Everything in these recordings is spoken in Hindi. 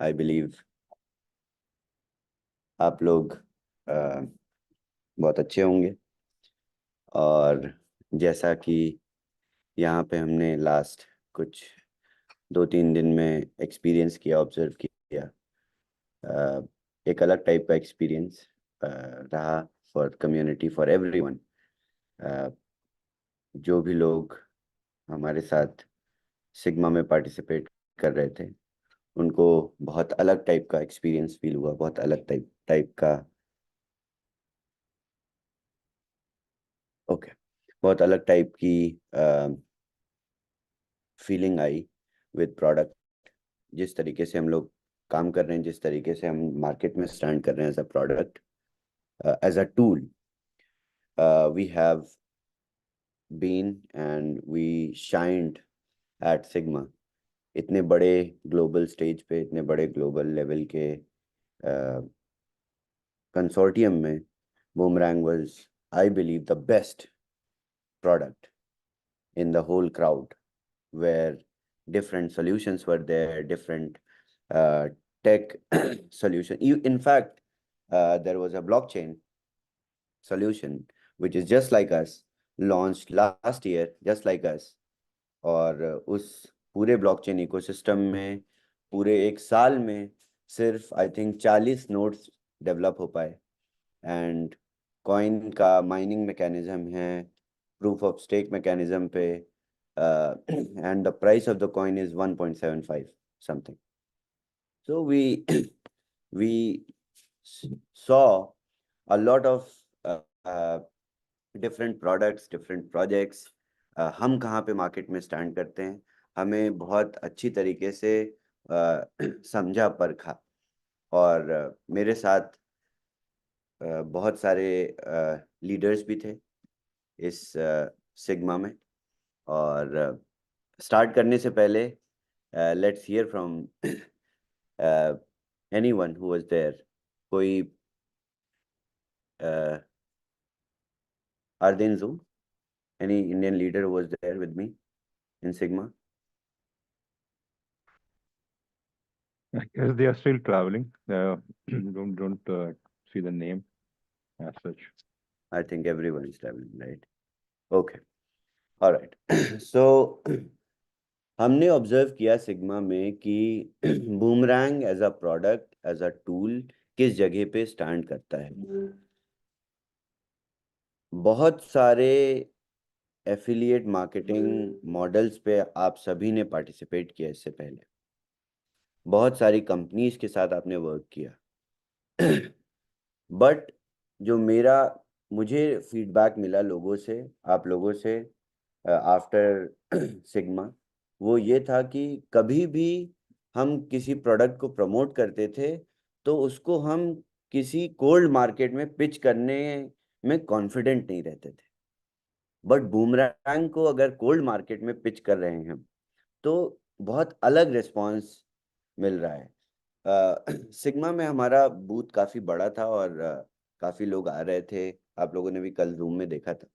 आई बिलीव आप लोग बहुत अच्छे होंगे। और जैसा कि यहाँ पे हमने लास्ट कुछ 2-3 दिन में एक्सपीरियंस किया, ऑब्जर्व किया, एक अलग टाइप का एक्सपीरियंस रहा फॉर कम्युनिटी, फॉर एवरीवन। जो भी लोग हमारे साथ सिग्मा में पार्टिसिपेट कर रहे थे, उनको बहुत अलग टाइप का एक्सपीरियंस फील हुआ, बहुत अलग टाइप टाइप का ओके बहुत अलग टाइप की फीलिंग आई विद प्रोडक्ट। जिस तरीके से हम लोग काम कर रहे हैं, जिस तरीके से हम मार्केट में स्टैंड कर रहे हैं as a product, as a tool, we have been and we shined at Sigma. इतने बड़े ग्लोबल स्टेज पे, इतने बड़े ग्लोबल लेवल के कंसोर्टियम में Boomerang was, I believe, the best product in the whole crowd, where different solutions were there, different tech solution. In fact, there was a blockchain solution which is just like us, launched last year, just like us. और उस पूरे ब्लॉकचेन इकोसिस्टम में पूरे एक साल में सिर्फ आई थिंक 40 नोड्स डेवलप हो पाए। एंड कॉइन का माइनिंग मैकेनिज्म है, प्रूफ ऑफ स्टेक मैकेनिज्म पे, and the price of the coin is 1.75 something. So we saw a lot of different products, different projects. हम कहाँ पे मार्केट में स्टैंड करते हैं, हमें बहुत अच्छी तरीके से समझा परखा। और मेरे साथ बहुत सारे लीडर्स भी थे इस सिग्मा में। और स्टार्ट करने से पहले let's hear from anyone who was there. कोई are they in Zoom? Any Indian leader who was there with me in Sigma? I guess they are still traveling. Don't see the name as such. I think everyone is traveling, right? Okay, all right. So हमने ऑब्जर्व किया सिग्मा में कि boomerang as a product, as a tool किस जगह पे स्टैंड करता है। बहुत सारे एफिलिएट मार्केटिंग मॉडल्स पे आप सभी ने पार्टिसिपेट किया इससे पहले, बहुत सारी कंपनीज के साथ आपने वर्क किया। बट जो मुझे फीडबैक मिला लोगों से, आप लोगों से आफ्टर सिग्मा, वो ये था कि कभी भी हम किसी प्रोडक्ट को प्रमोट करते थे तो उसको हम किसी कोल्ड मार्केट में पिच करने में कॉन्फिडेंट नहीं रहते थे। बट बूमरैंग को अगर कोल्ड मार्केट में पिच कर रहे हैं हम, तो बहुत अलग रिस्पांस मिल रहा है। सिग्मा में हमारा बूथ काफ़ी बड़ा था और काफ़ी लोग आ रहे थे। आप लोगों ने भी कल जूम में देखा था।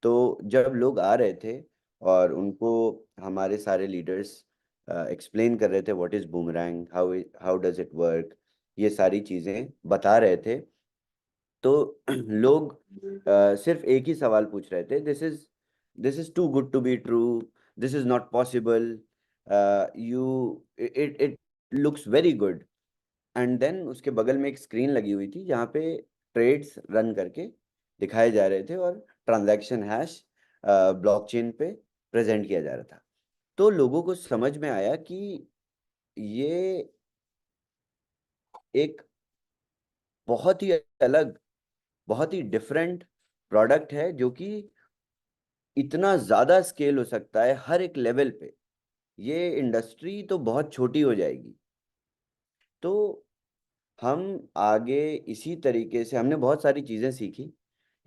तो जब लोग आ रहे थे और उनको हमारे सारे लीडर्स एक्सप्लेन कर रहे थे what is boomerang, how does it work, ये सारी चीज़ें बता रहे थे, तो लोग सिर्फ एक ही सवाल पूछ रहे थे, this is too good to be true, this is not possible, you it looks very good. And then उसके बगल में एक स्क्रीन लगी हुई थी जहाँ पे ट्रेड्स रन करके दिखाए जा रहे थे और ट्रांजैक्शन हैश ब्लॉकचेन पे प्रेजेंट किया जा रहा था। तो लोगों को समझ में आया कि ये एक बहुत ही अलग, बहुत ही डिफरेंट प्रोडक्ट है जो कि इतना ज़्यादा स्केल हो सकता है हर एक लेवल पे। ये इंडस्ट्री तो बहुत छोटी हो जाएगी। तो हम आगे इसी तरीके से हमने बहुत सारी चीज़ें सीखी।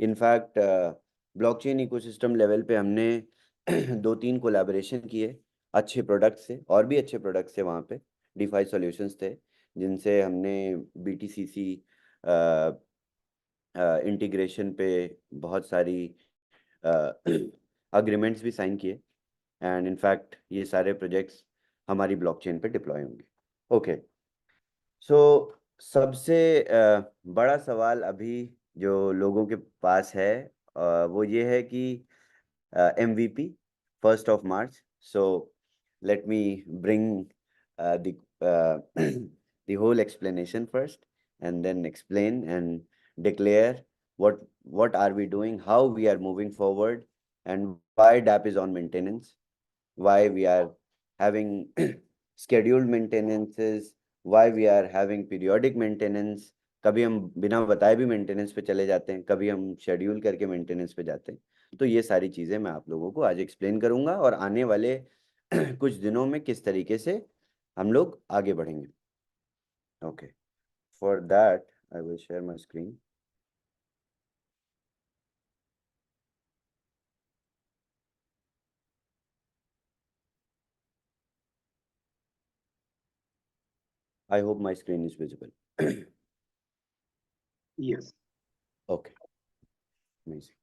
इनफैक्ट ब्लॉकचेन इकोसिस्टम लेवल पे हमने 2-3 कोलैबोरेशन किए अच्छे प्रोडक्ट से, और भी अच्छे प्रोडक्ट से वहाँ पे डीफाई सॉल्यूशंस थे जिनसे हमने BTCC इंटीग्रेशन पे बहुत सारी अग्रीमेंट्स भी साइन किए। एंड इनफैक्ट ये सारे प्रोजेक्ट्स हमारी ब्लॉकचेन पे डिप्लॉय होंगे। ओके, सो सबसे बड़ा सवाल अभी जो लोगों के पास है वो ये है कि MVP 1st of March. So let me bring the the whole explanation first, and then explain and declare what are we doing, how we are moving forward, and why DAP is on maintenance, why we are having scheduled maintenances, why we are having periodic maintenance. कभी हम बिना बताए भी मेंटेनेंस पे चले जाते हैं, कभी हम शेड्यूल करके मेंटेनेंस पे जाते हैं। तो ये सारी चीज़ें मैं आप लोगों को आज एक्सप्लेन करूंगा और आने वाले कुछ दिनों में किस तरीके से हम लोग आगे बढ़ेंगे। Okay, for that I will share my screen. I hope my screen is visible. Yes. Okay, amazing.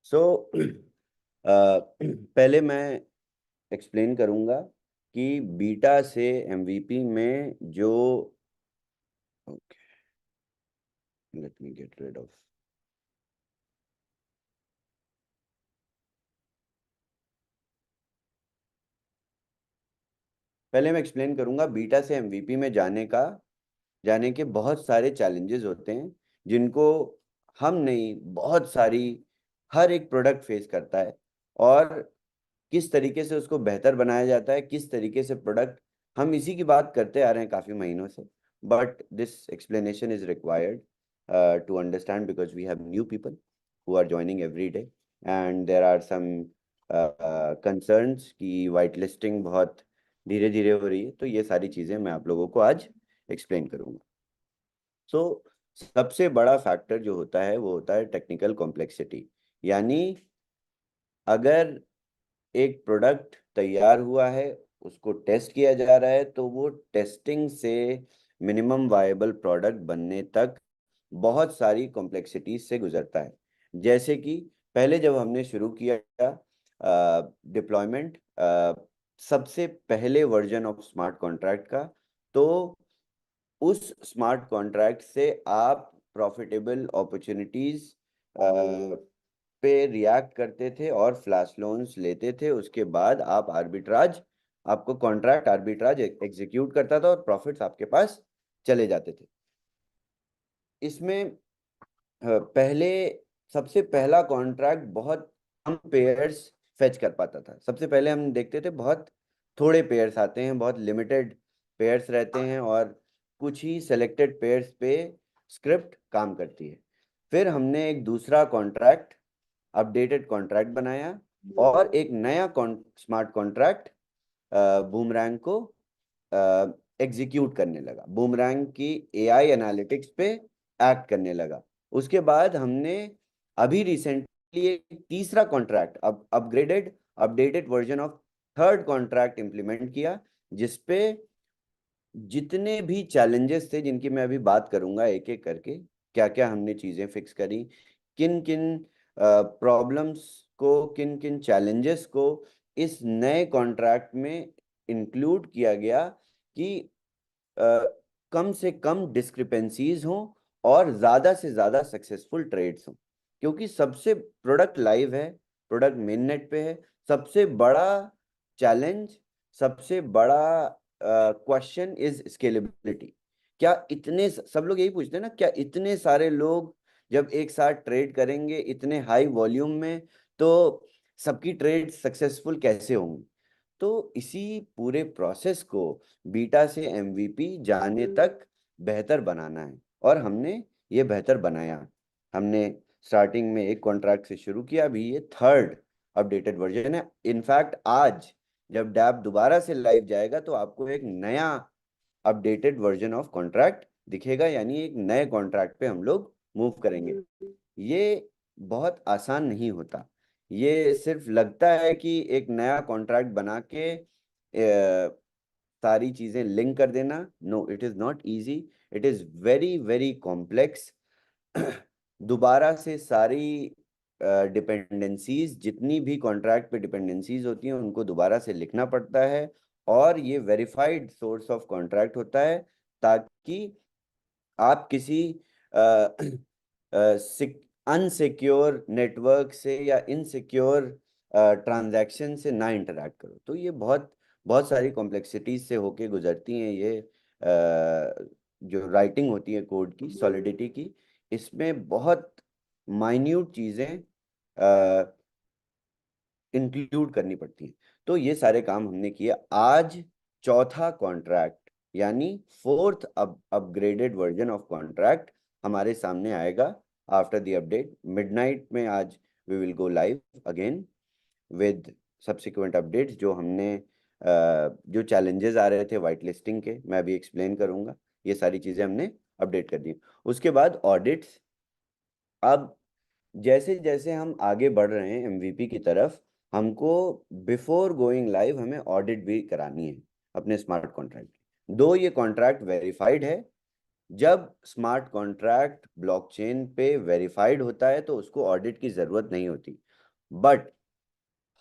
So पहले मैं एक्सप्लेन करूंगा कि बीटा से MVP में जो okay, let me get rid of. पहले मैं एक्सप्लेन करूंगा बीटा से MVP में जाने के बहुत सारे चैलेंजेस होते हैं जिनको हम नहीं, बहुत सारी, हर एक प्रोडक्ट फेस करता है, और किस तरीके से उसको बेहतर बनाया जाता है, किस तरीके से प्रोडक्ट, हम इसी की बात करते आ रहे हैं काफी महीनों से। But this explanation is required to understand because we have new people who are joining every day, and there are some concerns कि वाइट लिस्टिंग बहुत धीरे धीरे हो रही है। तो ये सारी चीजें मैं आप लोगों को आज एक्सप्लेन करूंगा। सो सबसे बड़ा फैक्टर जो होता है वो होता है टेक्निकल कॉम्प्लेक्सिटी। यानी अगर एक प्रोडक्ट तैयार हुआ है, उसको टेस्ट किया जा रहा है, तो वो टेस्टिंग से मिनिमम वायबल प्रोडक्ट बनने तक बहुत सारी कॉम्प्लेक्सिटीज से गुजरता है। जैसे कि पहले जब हमने शुरू किया डिप्लॉयमेंट सबसे पहले वर्जन ऑफ स्मार्ट कॉन्ट्रैक्ट का, तो उस स्मार्ट कॉन्ट्रैक्ट से आप प्रॉफिटेबल अपॉर्चुनिटीज पे रिएक्ट करते थे और फ्लैश लोन्स लेते थे। उसके बाद आप आर्बिट्राज, आपको कॉन्ट्रैक्ट आर्बिट्राज एग्जीक्यूट करता था और प्रॉफिट्स आपके पास चले जाते थे। इसमें पहले सबसे पहला कॉन्ट्रैक्ट बहुत कम पेयर्स फेच कर पाता था। सबसे पहले हम देखते थे बहुत थोड़े पेयर्स आते हैं, बहुत लिमिटेड पेयर्स रहते हैं, और कुछ ही सेलेक्टेड पेयर्स पे स्क्रिप्ट काम करती है। फिर हमने एक दूसरा कॉन्ट्रैक्ट, अपडेटेड कॉन्ट्रैक्ट बनाया, और एक नया स्मार्ट कॉन्ट्रैक्ट बूमरैंग को एग्जीक्यूट करने लगा, बूमरैंग की AI एनालिटिक्स पे एक्ट करने लगा। उसके बाद हमने अभी रिसेंटली एक तीसरा कॉन्ट्रैक्ट, अब upgraded updated version of third contract implement किया, जिसपे जितने भी चैलेंजेस थे, जिनकी मैं अभी बात करूंगा एक एक करके, क्या क्या हमने चीजें फिक्स करी, किन किन प्रॉब्लम्स को, किन किन चैलेंजेस को इस नए कॉन्ट्रैक्ट में इंक्लूड किया गया कि कम से कम डिस्क्रिपेंसीज हों और ज्यादा से ज्यादा सक्सेसफुल ट्रेड्स हों। क्योंकि सबसे प्रोडक्ट लाइव है, प्रोडक्ट मेन नेट पे है, सबसे बड़ा चैलेंज, सबसे बड़ा क्वेश्चन इज स्केलेबिलिटी। क्या इतने सब लोग यही पूछते हैं ना, क्या इतने सारे लोग जब एक साथ ट्रेड करेंगे इतने हाई वॉल्यूम में, तो सबकी ट्रेड सक्सेसफुल कैसे होंगी? तो इसी पूरे प्रोसेस को बीटा से MVP जाने तक बेहतर बनाना है, और हमने ये बेहतर बनाया। हमने स्टार्टिंग में एक कॉन्ट्रैक्ट से शुरू किया, अभी ये थर्ड अपडेटेड वर्जन है। इनफैक्ट आज जब डैप दोबारा से लाइव जाएगा तो आपको एक नया अपडेटेड वर्जन ऑफ कॉन्ट्रैक्ट दिखेगा, यानी एक नए कॉन्ट्रैक्ट पे हम लोग मूव करेंगे। ये बहुत आसान नहीं होता। ये सिर्फ लगता है कि एक नया कॉन्ट्रैक्ट बना के सारी चीजें लिंक कर देना। No, it is not easy, it is very very complex. दोबारा से सारी डिपेंडेंसीज, जितनी भी कॉन्ट्रैक्ट पे डिपेंडेंसीज होती हैं, उनको दोबारा से लिखना पड़ता है, और ये वेरीफाइड सोर्स ऑफ कॉन्ट्रैक्ट होता है, ताकि आप किसी अनसिक्योर नेटवर्क से या इनसिक्योर ट्रांजैक्शन से ना इंटरेक्ट करो। तो ये बहुत बहुत सारी कॉम्प्लेक्सिटीज से होके गुजरती हैं ये जो राइटिंग होती है कोड की, सॉलिडिटी की, इसमें बहुत माइन्यूट चीज़ें इंक्लूड करनी पड़ती हैं। तो ये सारे काम हमने किए। आज चौथा कॉन्ट्रैक्ट यानी fourth upgraded version of contract हमारे सामने आएगा आफ्टर द अपडेट मिडनाइट में। आज we will go live again with subsequent updates. जो हमने जो चैलेंजेस आ रहे थे वाइट लिस्टिंग के, मैं अभी एक्सप्लेन करूंगा। ये सारी चीज़ें हमने अपडेट कर दी। उसके बाद ऑडिट्स। अब जैसे जैसे हम आगे बढ़ रहे हैं एमवीपी की तरफ, हमको बिफोर गोइंग लाइव हमें ऑडिट भी करानी है अपने स्मार्ट कॉन्ट्रैक्ट की। दो ये कॉन्ट्रैक्ट वेरीफाइड है। जब स्मार्ट कॉन्ट्रैक्ट ब्लॉकचेन पे वेरीफाइड होता है तो उसको ऑडिट की जरूरत नहीं होती। बट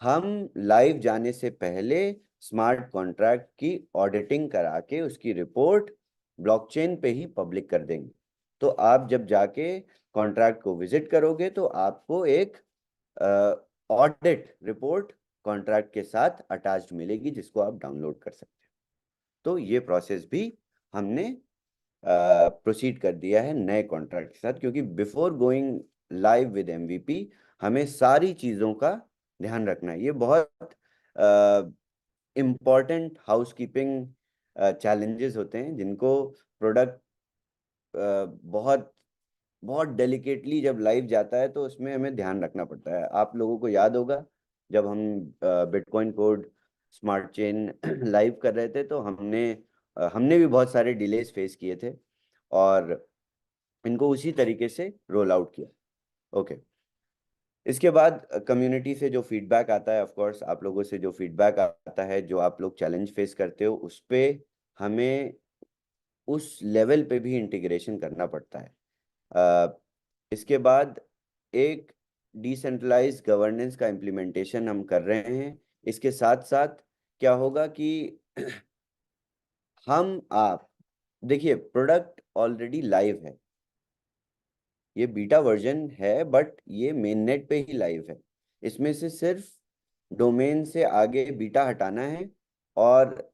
हम लाइव जाने से पहले स्मार्ट कॉन्ट्रैक्ट की ऑडिटिंग करा के उसकी रिपोर्ट ब्लॉकचेन पे ही पब्लिक कर देंगे। तो आप जब जाके कॉन्ट्रैक्ट को विजिट करोगे तो आपको एक ऑडिट रिपोर्ट कॉन्ट्रैक्ट के साथ अटैच्ड मिलेगी जिसको आप डाउनलोड कर सकते हैं। तो ये प्रोसेस भी हमने प्रोसीड कर दिया है नए कॉन्ट्रैक्ट के साथ, क्योंकि before going live with MVP हमें सारी चीज़ों का ध्यान रखना है। ये बहुत इम्पॉर्टेंट हाउसकीपिंग चैलेंजेस होते हैं जिनको प्रोडक्ट बहुत बहुत डेलिकेटली जब लाइव जाता है तो उसमें हमें ध्यान रखना पड़ता है। आप लोगों को याद होगा जब हम bitcoin code smart chain live कर रहे थे तो हमने भी बहुत सारे डिलेस फेस किए थे और इनको उसी तरीके से रोल आउट किया। ओके। इसके बाद कम्युनिटी से जो फीडबैक आता है, ऑफ कोर्स आप लोगों से जो फीडबैक आता है, जो आप लोग चैलेंज फेस करते हो, उस पे हमें उस लेवल पे भी इंटीग्रेशन करना पड़ता है। इसके बाद एक डिसेंट्रलाइज गवर्नेंस का इम्प्लीमेंटेशन हम कर रहे हैं। इसके साथ साथ क्या होगा कि आप देखिए प्रोडक्ट ऑलरेडी लाइव है, ये बीटा वर्जन है बट ये मेन नेट पे ही लाइव है। इसमें से सिर्फ डोमेन से आगे बीटा हटाना है और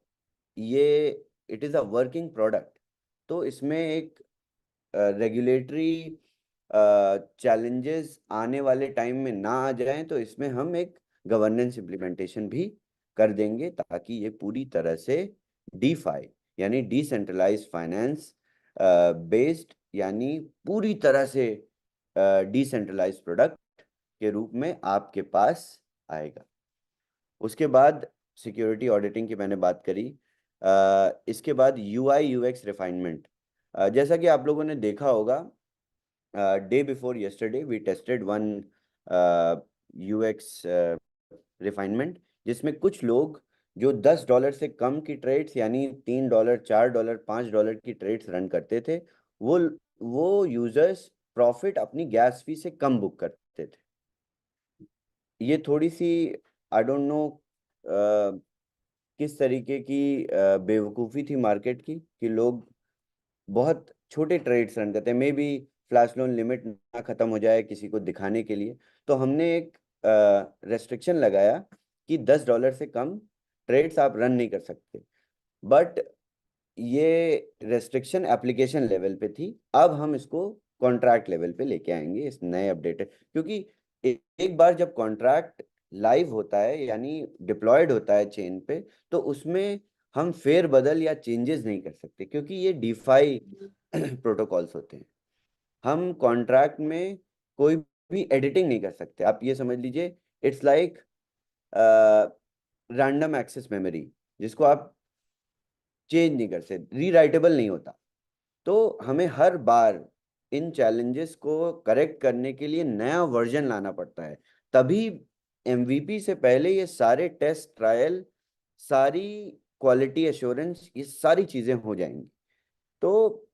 ये it is a working product. तो इसमें एक रेगुलेटरी चैलेंजेस आने वाले टाइम में ना आ जाएं, तो इसमें हम एक गवर्नेंस इम्प्लीमेंटेशन भी कर देंगे ताकि ये पूरी तरह से डीफाई यानी डिसेंट्रलाइज फाइनेंस बेस्ड यानी पूरी तरह से डिसेंट्रलाइज प्रोडक्ट के रूप में आपके पास आएगा। उसके बाद सिक्योरिटी ऑडिटिंग की मैंने बात करी। इसके बाद यूआई यूएक्स रिफाइनमेंट। जैसा कि आप लोगों ने देखा होगा, day before yesterday we tested one UX refinement जिसमें कुछ लोग जो $10 से कम की ट्रेड्स यानी $3, $4, $5 की ट्रेड्स रन करते थे, वो यूजर्स प्रॉफिट अपनी गैस फी से कम बुक करते थे। ये थोड़ी सी आई डोंट नो किस तरीके की बेवकूफ़ी थी मार्केट की कि लोग बहुत छोटे ट्रेड्स रन करते हैं। May be flash loan limit ना ख़त्म हो जाए किसी को दिखाने के लिए, तो हमने एक रेस्ट्रिक्शन लगाया कि $10 से कम ट्रेड्स आप रन नहीं कर सकते। बट ये रेस्ट्रिक्शन एप्लीकेशन लेवल पे थी, अब हम इसको कॉन्ट्रैक्ट लेवल पे लेके आएंगे इस नए अपडेट, क्योंकि एक बार जब कॉन्ट्रैक्ट लाइव होता है यानी डिप्लॉयड होता है चेन पे, तो उसमें हम फेर बदल या चेंजेस नहीं कर सकते क्योंकि ये डीफाई प्रोटोकॉल्स होते हैं। हम कॉन्ट्रैक्ट में कोई भी एडिटिंग नहीं कर सकते। आप ये समझ लीजिए it's like random access memory जिसको आप चेंज नहीं कर सकते, रीराइटेबल नहीं होता। तो हमें हर बार इन चैलेंजेस को करेक्ट करने के लिए नया वर्जन लाना पड़ता है। तभी एमवीपी से पहले ये सारे टेस्ट ट्रायल, सारी क्वालिटी एश्योरेंस, ये सारी चीज़ें हो जाएंगी। तो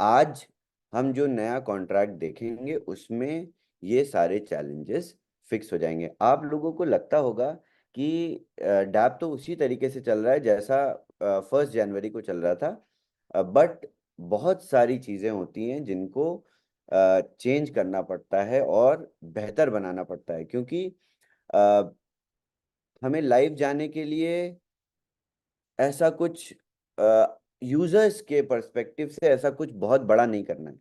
आज हम जो नया कॉन्ट्रैक्ट देखेंगे उसमें ये सारे चैलेंजेस फिक्स हो जाएंगे। आप लोगों को लगता होगा कि डैप तो उसी तरीके से चल रहा है जैसा 1 जनवरी को चल रहा था। बट बहुत सारी चीज़ें होती हैं जिनको चेंज करना पड़ता है और बेहतर बनाना पड़ता है, क्योंकि अ, हमें लाइव जाने के लिए ऐसा कुछ यूजर्स के पर्सपेक्टिव से ऐसा कुछ बहुत बड़ा नहीं करना है।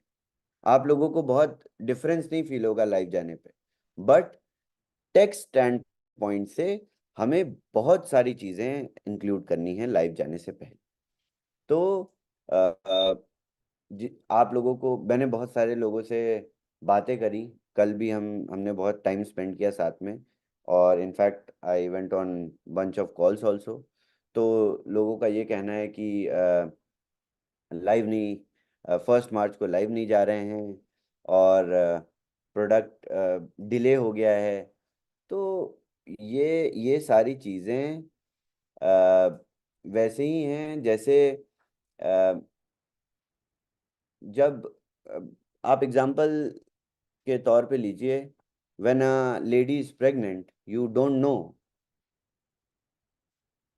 आप लोगों को बहुत डिफरेंस नहीं फील होगा लाइव जाने पे, बट टेक स्टैंड पॉइंट से हमें बहुत सारी चीज़ें इंक्लूड करनी है लाइव जाने से पहले। तो अ, अ, आप लोगों को, मैंने बहुत सारे लोगों से बातें करी, कल भी हमने बहुत टाइम स्पेंड किया साथ में, और in fact I went on bunch of calls also. तो लोगों का ये कहना है कि लाइव नहीं, 1 मार्च को लाइव नहीं जा रहे हैं, और प्रोडक्ट डिले हो गया है। तो ये सारी चीज़ें वैसे ही हैं जैसे अ, जब अ, आप एग्जांपल के तौर पे लीजिए, when a lady is pregnant you don't know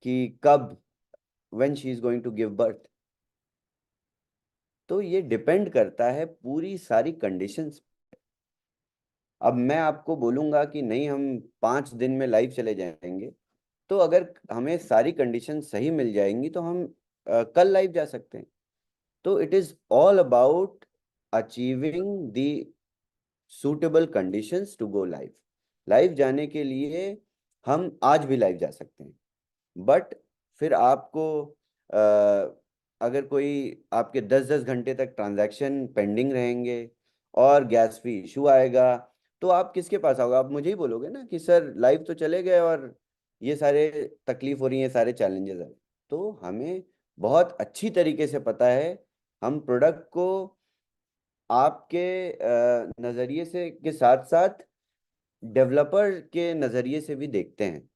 कि कब, when she is going to give birth. तो ये डिपेंड करता है पूरी सारी कंडीशंस। अब मैं आपको बोलूंगा कि नहीं हम 5 दिन में लाइव चले जाएंगे, तो अगर हमें सारी कंडीशन सही मिल जाएंगी तो हम कल लाइव जा सकते हैं। तो it is all about achieving the suitable conditions to go live. Live जाने के लिए हम आज भी लाइव जा सकते हैं, बट फिर आपको अगर कोई आपके 10-10 घंटे तक ट्रांजैक्शन पेंडिंग रहेंगे और गैस फी इशू आएगा, तो आप किसके पास आओगे? आप मुझे ही बोलोगे ना कि सर लाइव तो चले गए और ये सारे तकलीफ हो रही है, सारे चैलेंजेस है। तो हमें बहुत अच्छी तरीके से पता है, हम प्रोडक्ट को आपके नज़रिए से के साथ साथ डेवलपर के नज़रिए से भी देखते हैं।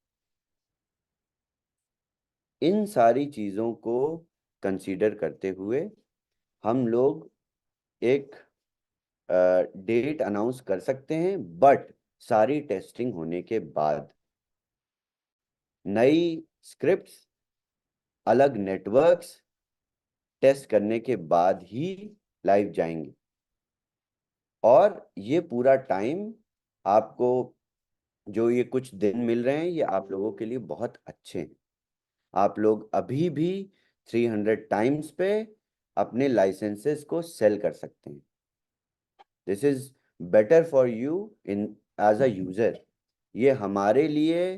इन सारी चीज़ों को कंसीडर करते हुए हम लोग एक डेट अनाउंस कर सकते हैं, बट सारी टेस्टिंग होने के बाद, नई स्क्रिप्ट्स, अलग नेटवर्क्स टेस्ट करने के बाद ही लाइव जाएंगे। और ये पूरा टाइम आपको, जो ये कुछ दिन मिल रहे हैं, ये आप लोगों के लिए बहुत अच्छे हैं। आप लोग अभी भी 300 टाइम्स पे अपने लाइसेंसेस को सेल कर सकते हैं। This is better for you in as a user. ये हमारे लिए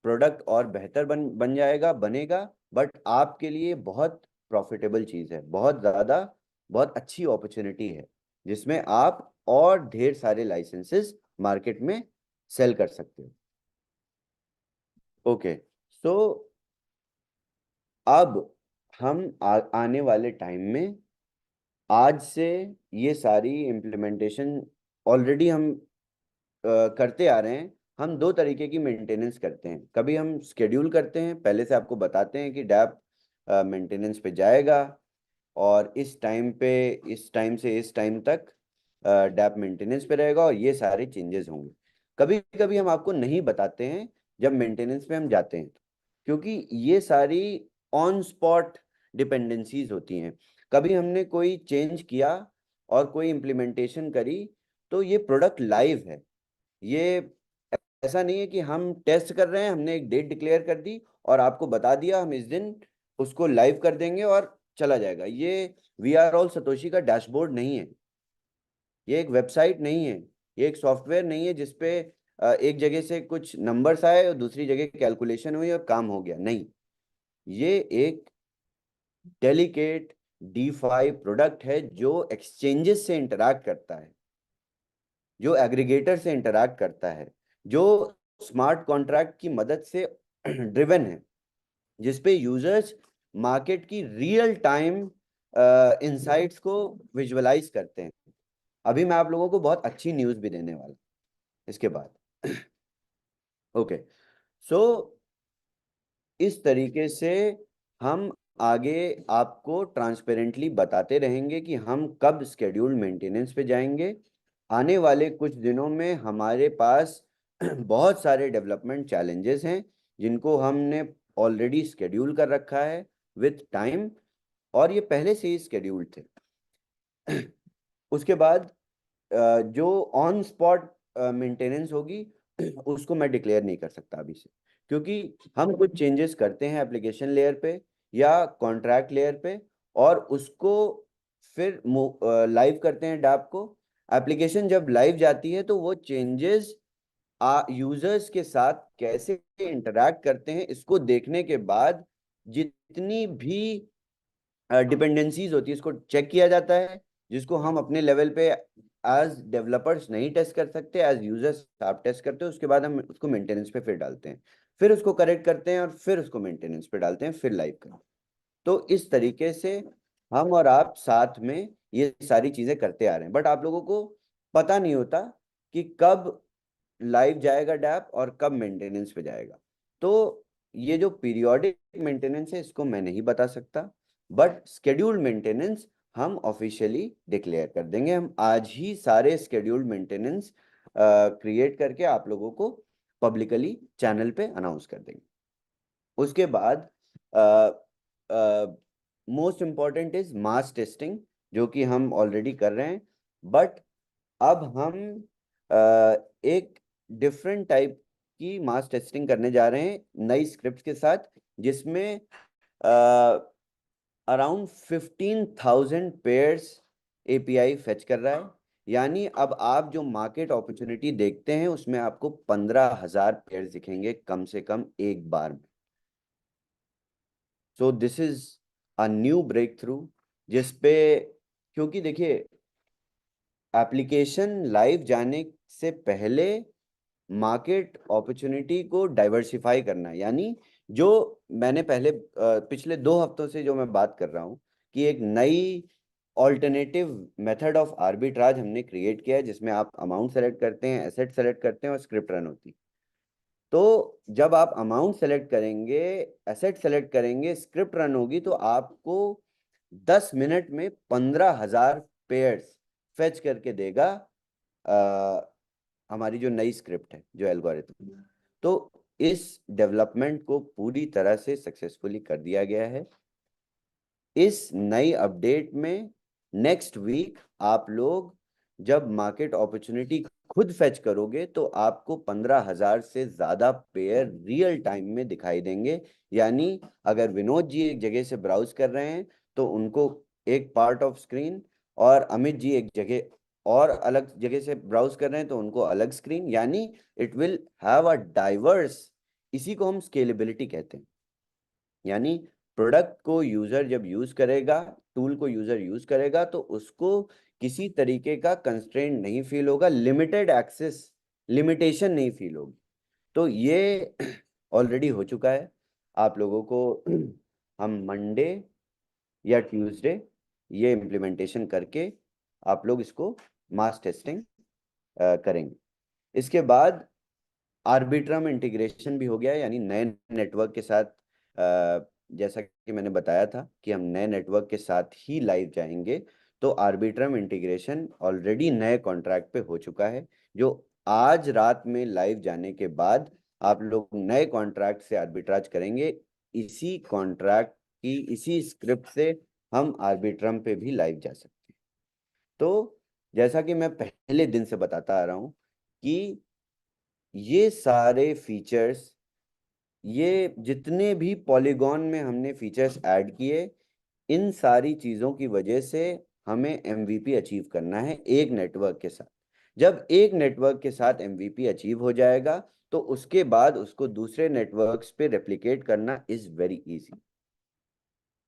प्रोडक्ट और बेहतर बन जाएगा, बनेगा, बट आपके लिए बहुत प्रॉफिटेबल चीज़ है, बहुत ज़्यादा, बहुत अच्छी अपॉर्चुनिटी है, जिसमें आप और ढेर सारे लाइसेंसेस मार्केट में सेल कर सकते हो। ओके, सो अब हम आने वाले टाइम में, आज से ये सारी इम्प्लीमेंटेशन ऑलरेडी हम करते आ रहे हैं। हम दो तरीके की मेंटेनेंस करते हैं। कभी हम स्केड्यूल करते हैं, पहले से आपको बताते हैं कि डैप मेंटेनेंस पे जाएगा, और इस टाइम पे, इस टाइम से इस टाइम तक डैप मेंटेनेंस पे रहेगा और ये सारे चेंजेस होंगे। कभी कभी हम आपको नहीं बताते हैं जब मेंटेनेंस पे हम जाते हैं, क्योंकि ये सारी ऑन स्पॉट डिपेंडेंसीज होती हैं। कभी हमने कोई चेंज किया और कोई इम्प्लीमेंटेशन करी, तो ये प्रोडक्ट लाइव है। ये ऐसा नहीं है कि हम टेस्ट कर रहे हैं, हमने एक डेट डिक्लेयर कर दी और आपको बता दिया हम इस दिन उसको लाइव कर देंगे और चला जाएगा। ये वी आर ऑल सतोशी का डैशबोर्ड नहीं है, ये एक वेबसाइट नहीं है, ये एक सॉफ्टवेयर नहीं है जिसपे एक जगह से कुछ नंबर्स आए और दूसरी जगह कैलकुलेशन हुई और काम हो गया। नहीं, ये एक डेलिकेट डीफाई प्रोडक्ट है जो एक्सचेंजेस से इंटरैक्ट करता है, जो एग्रीगेटर से इंटरैक्ट करता है, जो स्मार्ट कॉन्ट्रैक्ट की मदद से ड्रिवन है, जिसपे यूजर्स मार्केट की रियल टाइम इंसाइट्स को विजुअलाइज करते हैं। अभी मैं आप लोगों को बहुत अच्छी न्यूज़ भी देने वाला हूं इसके बाद। ओके, सो इस तरीके से हम आगे आपको ट्रांसपेरेंटली बताते रहेंगे कि हम कब स्केड्यूल मेंटेनेंस पे जाएंगे। आने वाले कुछ दिनों में हमारे पास बहुत सारे डेवलपमेंट चैलेंजेस हैं, जिनको हमने ऑलरेडी स्केड्यूल कर रखा है विथ टाइम, और ये पहले से ही स्केड्यूल्ड थे। उसके बाद जो ऑन स्पॉट मेंटेनेंस होगी उसको मैं डिक्लेयर नहीं कर सकता अभी से, क्योंकि हम कुछ चेंजेस करते हैं एप्लीकेशन लेयर पे या कॉन्ट्रैक्ट लेयर पे, और उसको फिर लाइव करते हैं डैप को। एप्लीकेशन जब लाइव जाती है तो वो चेंजेस यूजर्स के साथ कैसे इंटरैक्ट करते हैं इसको देखने के बाद जितनी भी डिपेंडेंसीज होती है इसको चेक किया जाता है, जिसको हम अपने लेवल पे एज डेवलपर्स नहीं टेस्ट कर सकते, एज यूजर्स आप टेस्ट करते हो। उसके बाद हम उसको मेंटेनेंस पे फिर डालते हैं, फिर उसको करेक्ट करते हैं और फिर उसको मेंटेनेंस पे डालते हैं, फिर लाइव करते हैं। तो इस तरीके से हम और आप साथ में ये सारी चीजें करते आ रहे हैं, बट आप लोगों को पता नहीं होता कि कब लाइव जाएगा डैप और कब मेंटेनेंस पे जाएगा। तो ये जो पीरियोडिक मेंटेनेंस है इसको मैं नहीं बता सकता, बट स्केड्यूल्ड मेंटेनेंस हम ऑफिशियली डिक्लेयर कर देंगे। हम आज ही सारे स्केड्यूल्ड मेंटेनेंस क्रिएट करके आप लोगों को पब्लिकली चैनल पे अनाउंस कर देंगे। उसके बाद most important is mass testing, जो कि हम ऑलरेडी कर रहे हैं, बट अब हम एक डिफरेंट टाइप की मास टेस्टिंग करने जा रहे हैं नई स्क्रिप्ट के साथ, जिसमें अराउंड 15,000 पेयर्स एपीआई फेच कर रहा है। यानी अब आप जो मार्केट अपॉर्चुनिटी देखते हैं उसमें आपको 15,000 पेयर्स दिखेंगे कम से कम एक बार में। So this is a new breakthrough जिसपे, क्योंकि देखिए एप्लीकेशन लाइव जाने से पहले मार्केट अपॉर्चुनिटी को डाइवर्सिफाई करना, यानी जो मैंने पहले पिछले 2 हफ्तों से जो मैं बात कर रहा हूँ कि एक नई ऑल्टरनेटिव मेथड ऑफ आर्बिट्राज हमने क्रिएट किया है, जिसमें आप अमाउंट सेलेक्ट करते हैं, एसेट सेलेक्ट करते हैं और स्क्रिप्ट रन होती है। तो जब आप अमाउंट सेलेक्ट करेंगे, एसेट सेलेक्ट करेंगे, स्क्रिप्ट रन होगी, तो आपको 10 मिनट में 15,000 पेयर्स फेच करके देगा हमारी जो नई स्क्रिप्ट है, जो एल्गोरिथम। तो इस डेवलपमेंट को पूरी तरह से सक्सेसफुली कर दिया गया है। इस नई अपडेट में नेक्स्ट वीक आप लोग जब मार्केट अपॉर्चुनिटी खुद फेच करोगे तो आपको 15,000 से ज्यादा पेयर रियल टाइम में दिखाई देंगे। यानी अगर विनोद जी एक जगह से ब्राउज कर रहे हैं तो उनको एक पार्ट ऑफ स्क्रीन, और अमित जी एक जगह और अलग जगह से ब्राउज कर रहे हैं तो उनको अलग स्क्रीन, यानी it will have a diverse. इसी को हम स्केलेबिलिटी कहते हैं। यानी प्रोडक्ट को यूजर जब यूज करेगा, टूल को यूजर यूज करेगा, तो उसको किसी तरीके का कंस्ट्रेंट नहीं फील होगा, लिमिटेड एक्सेस लिमिटेशन नहीं फील होगी। तो ये ऑलरेडी हो चुका है। आप लोगों को हम मंडे या ट्यूसडे ये इम्प्लीमेंटेशन करके आप लोग इसको मास टेस्टिंग करेंगे। इसके बाद आर्बिट्रम इंटीग्रेशन भी हो गया, यानी नए नेटवर्क के साथ जैसा कि मैंने बताया था कि हम नए नेटवर्क के साथ ही लाइव जाएंगे। तो आर्बिट्रम इंटीग्रेशन ऑलरेडी नए कॉन्ट्रैक्ट पे हो चुका है, जो आज रात में लाइव जाने के बाद आप लोग नए कॉन्ट्रैक्ट से आर्बिट्राज करेंगे। इसी कॉन्ट्रैक्ट की इसी स्क्रिप्ट से हम आर्बिट्रम पे भी लाइव जा सकते हैं। तो जैसा कि मैं पहले दिन से बताता आ रहा हूँ कि ये सारे फीचर्स, ये जितने भी पॉलीगॉन में हमने फीचर्स ऐड किए, इन सारी चीज़ों की वजह से हमें एमवीपी अचीव करना है एक नेटवर्क के साथ। जब एक नेटवर्क के साथ एमवीपी अचीव हो जाएगा तो उसके बाद उसको दूसरे नेटवर्क्स पे रेप्लिकेट करना is very easy.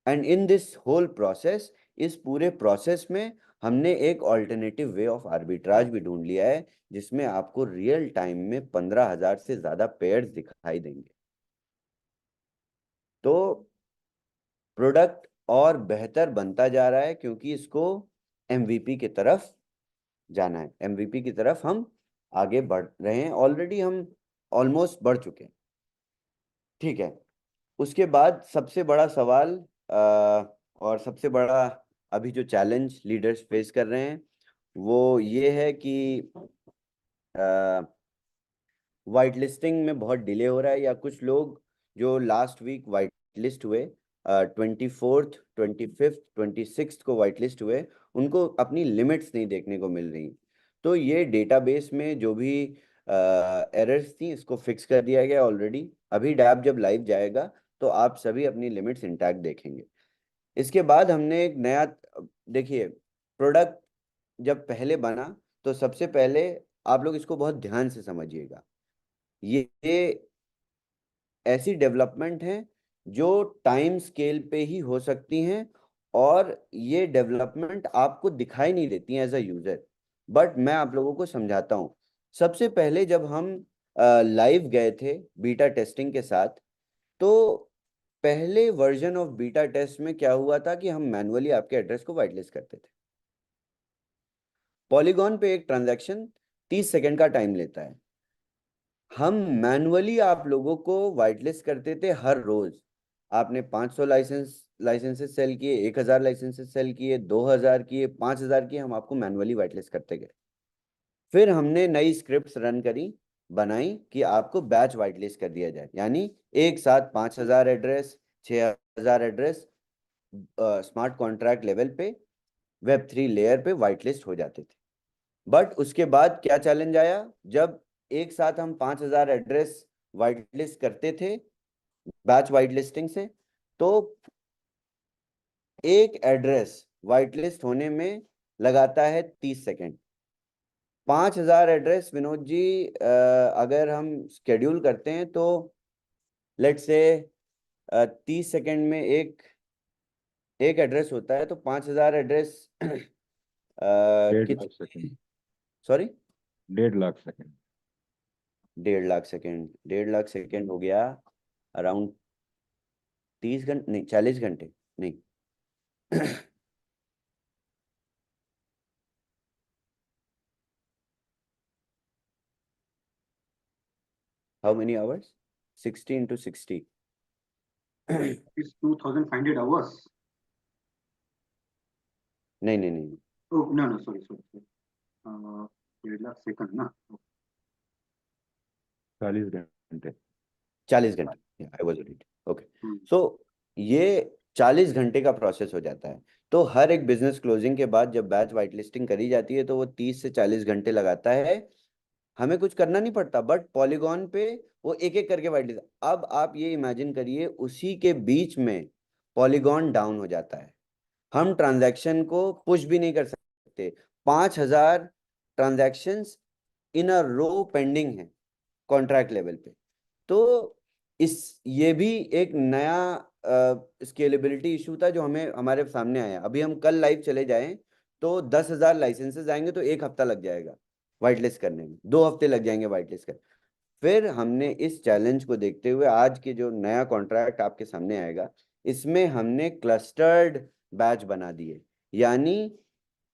And in this whole process, इस पूरे प्रोसेस में हमने एक ऑल्टरनेटिव वे ऑफ आर्बिट्राज भी ढूंढ लिया है, जिसमें आपको रियल टाइम में 15,000 से ज्यादा पेयर्स दिखाई देंगे। तो प्रोडक्ट और बेहतर बनता जा रहा है क्योंकि इसको एमवीपी की तरफ जाना है। एमवीपी की तरफ हम आगे बढ़ रहे हैं, ऑलरेडी हम ऑलमोस्ट बढ़ चुके हैं। ठीक है। उसके बाद सबसे बड़ा सवाल और सबसे बड़ा अभी जो चैलेंज लीडर्स फेस कर रहे हैं वो ये है कि वाइट लिस्टिंग में बहुत डिले हो रहा है, या कुछ लोग जो लास्ट वीक वाइट लिस्ट हुए 24th, 25th, 26th को वाइट लिस्ट हुए, उनको अपनी लिमिट्स नहीं देखने को मिल रही। तो ये डेटाबेस में जो भी एरर्स थी इसको फिक्स कर दिया गया ऑलरेडी। अभी डैप जब लाइव जाएगा तो आप सभी अपनी लिमिट्स इंटैक्ट देखेंगे। इसके बाद हमने एक नया, देखिए, प्रोडक्ट जब पहले बना तो सबसे पहले आप लोग इसको बहुत ध्यान से समझिएगा। ये ऐसी डेवलपमेंट हैं जो टाइम स्केल पे ही हो सकती हैं, और ये डेवलपमेंट आपको दिखाई नहीं देती हैं एज अ यूजर, बट मैं आप लोगों को समझाता हूँ। सबसे पहले जब हम लाइव गए थे बीटा टेस्टिंग के साथ, तो पहले वर्जन ऑफ बीटा टेस्ट में क्या हुआ था कि हम मैनुअली आपके एड्रेस को वाइटलिस्ट करते थे। पॉलीगॉन पे एक ट्रांजैक्शन 30 सेकंड का टाइम लेता है। हम मैनुअली आप लोगों को वाइटलिस्ट करते थे हर रोज। आपने 500 लाइसेंसेस सेल किए, 1000 लाइसेंसेस सेल किए, 2000 किए, 5000 किए, हम आपको मैनुअली वाइटलिस्ट करते गए। फिर हमने नई स्क्रिप्ट्स रन करी, बनाई कि आपको बैच वाइटलिस्ट कर दिया जाए, यानी एक साथ 5000 address, 6000 address smart contract level पे, वेब 3 लेयर पे वाइटलिस्ट हो जाते थे। बट उसके बाद क्या चैलेंज आया, जब एक साथ हम 5000 एड्रेस वाइट लिस्ट करते थे बैच वाइट लिस्टिंग से, तो एक एड्रेस वाइट लिस्ट होने में लगाता है 30 सेकेंड। 5000 एड्रेस विनोद जी, अगर हम स्केड्यूल करते हैं तो लेट से 30 सेकेंड में एक एक एड्रेस होता है, तो 5000 एड्रेस 1.5 लाख सेकंड। कितने, sorry, 1.5 lakh second. 1.5 lakh second, 1.5 lakh second हो गया अराउंड 30 घंटे, नहीं 40 घंटे, नहीं how many hours, 60 into 60 It's 2,500 hours. नहीं नहीं नहीं, Oh, no, no, sorry, sorry, sorry. 1.5 lakh second ना? 40 घंटे। 40 घंटे, आई वॉज राइट, ओके। हम्म, सो ये 40 घंटे का प्रोसेस हो जाता है। तो हर एक बिजनेस क्लोजिंग के बाद जब बैच वाइट लिस्टिंग करी जाती है तो वो 30 से 40 घंटे लगाता है। हमें कुछ करना नहीं पड़ता, बट पॉलीगॉन पे वो एक एक करके वाइट लिस्ट। अब आप ये इमेजिन करिए, उसी के बीच में पॉलीगॉन डाउन हो जाता है, हम ट्रांजैक्शन को पुश भी नहीं कर सकते। 5000 ट्रांजैक्शंस इन अ रो पेंडिंग है कॉन्ट्रैक्ट लेवल पे। तो इस ये भी एक नया स्केलेबिलिटी इशू था जो हमें हमारे सामने आया। अभी हम कल लाइव चले जाएं तो 10,000 लाइसेंसेस आएंगे, तो 1 हफ्ता लग जाएगा वाइट लिस्ट करने में, 2 हफ्ते लग जाएंगे वाइट लिस्ट कर। फिर हमने इस चैलेंज को देखते हुए आज के जो नया कॉन्ट्रैक्ट आपके सामने आएगा, इसमें हमने क्लस्टर्ड बैच बना दिए, यानी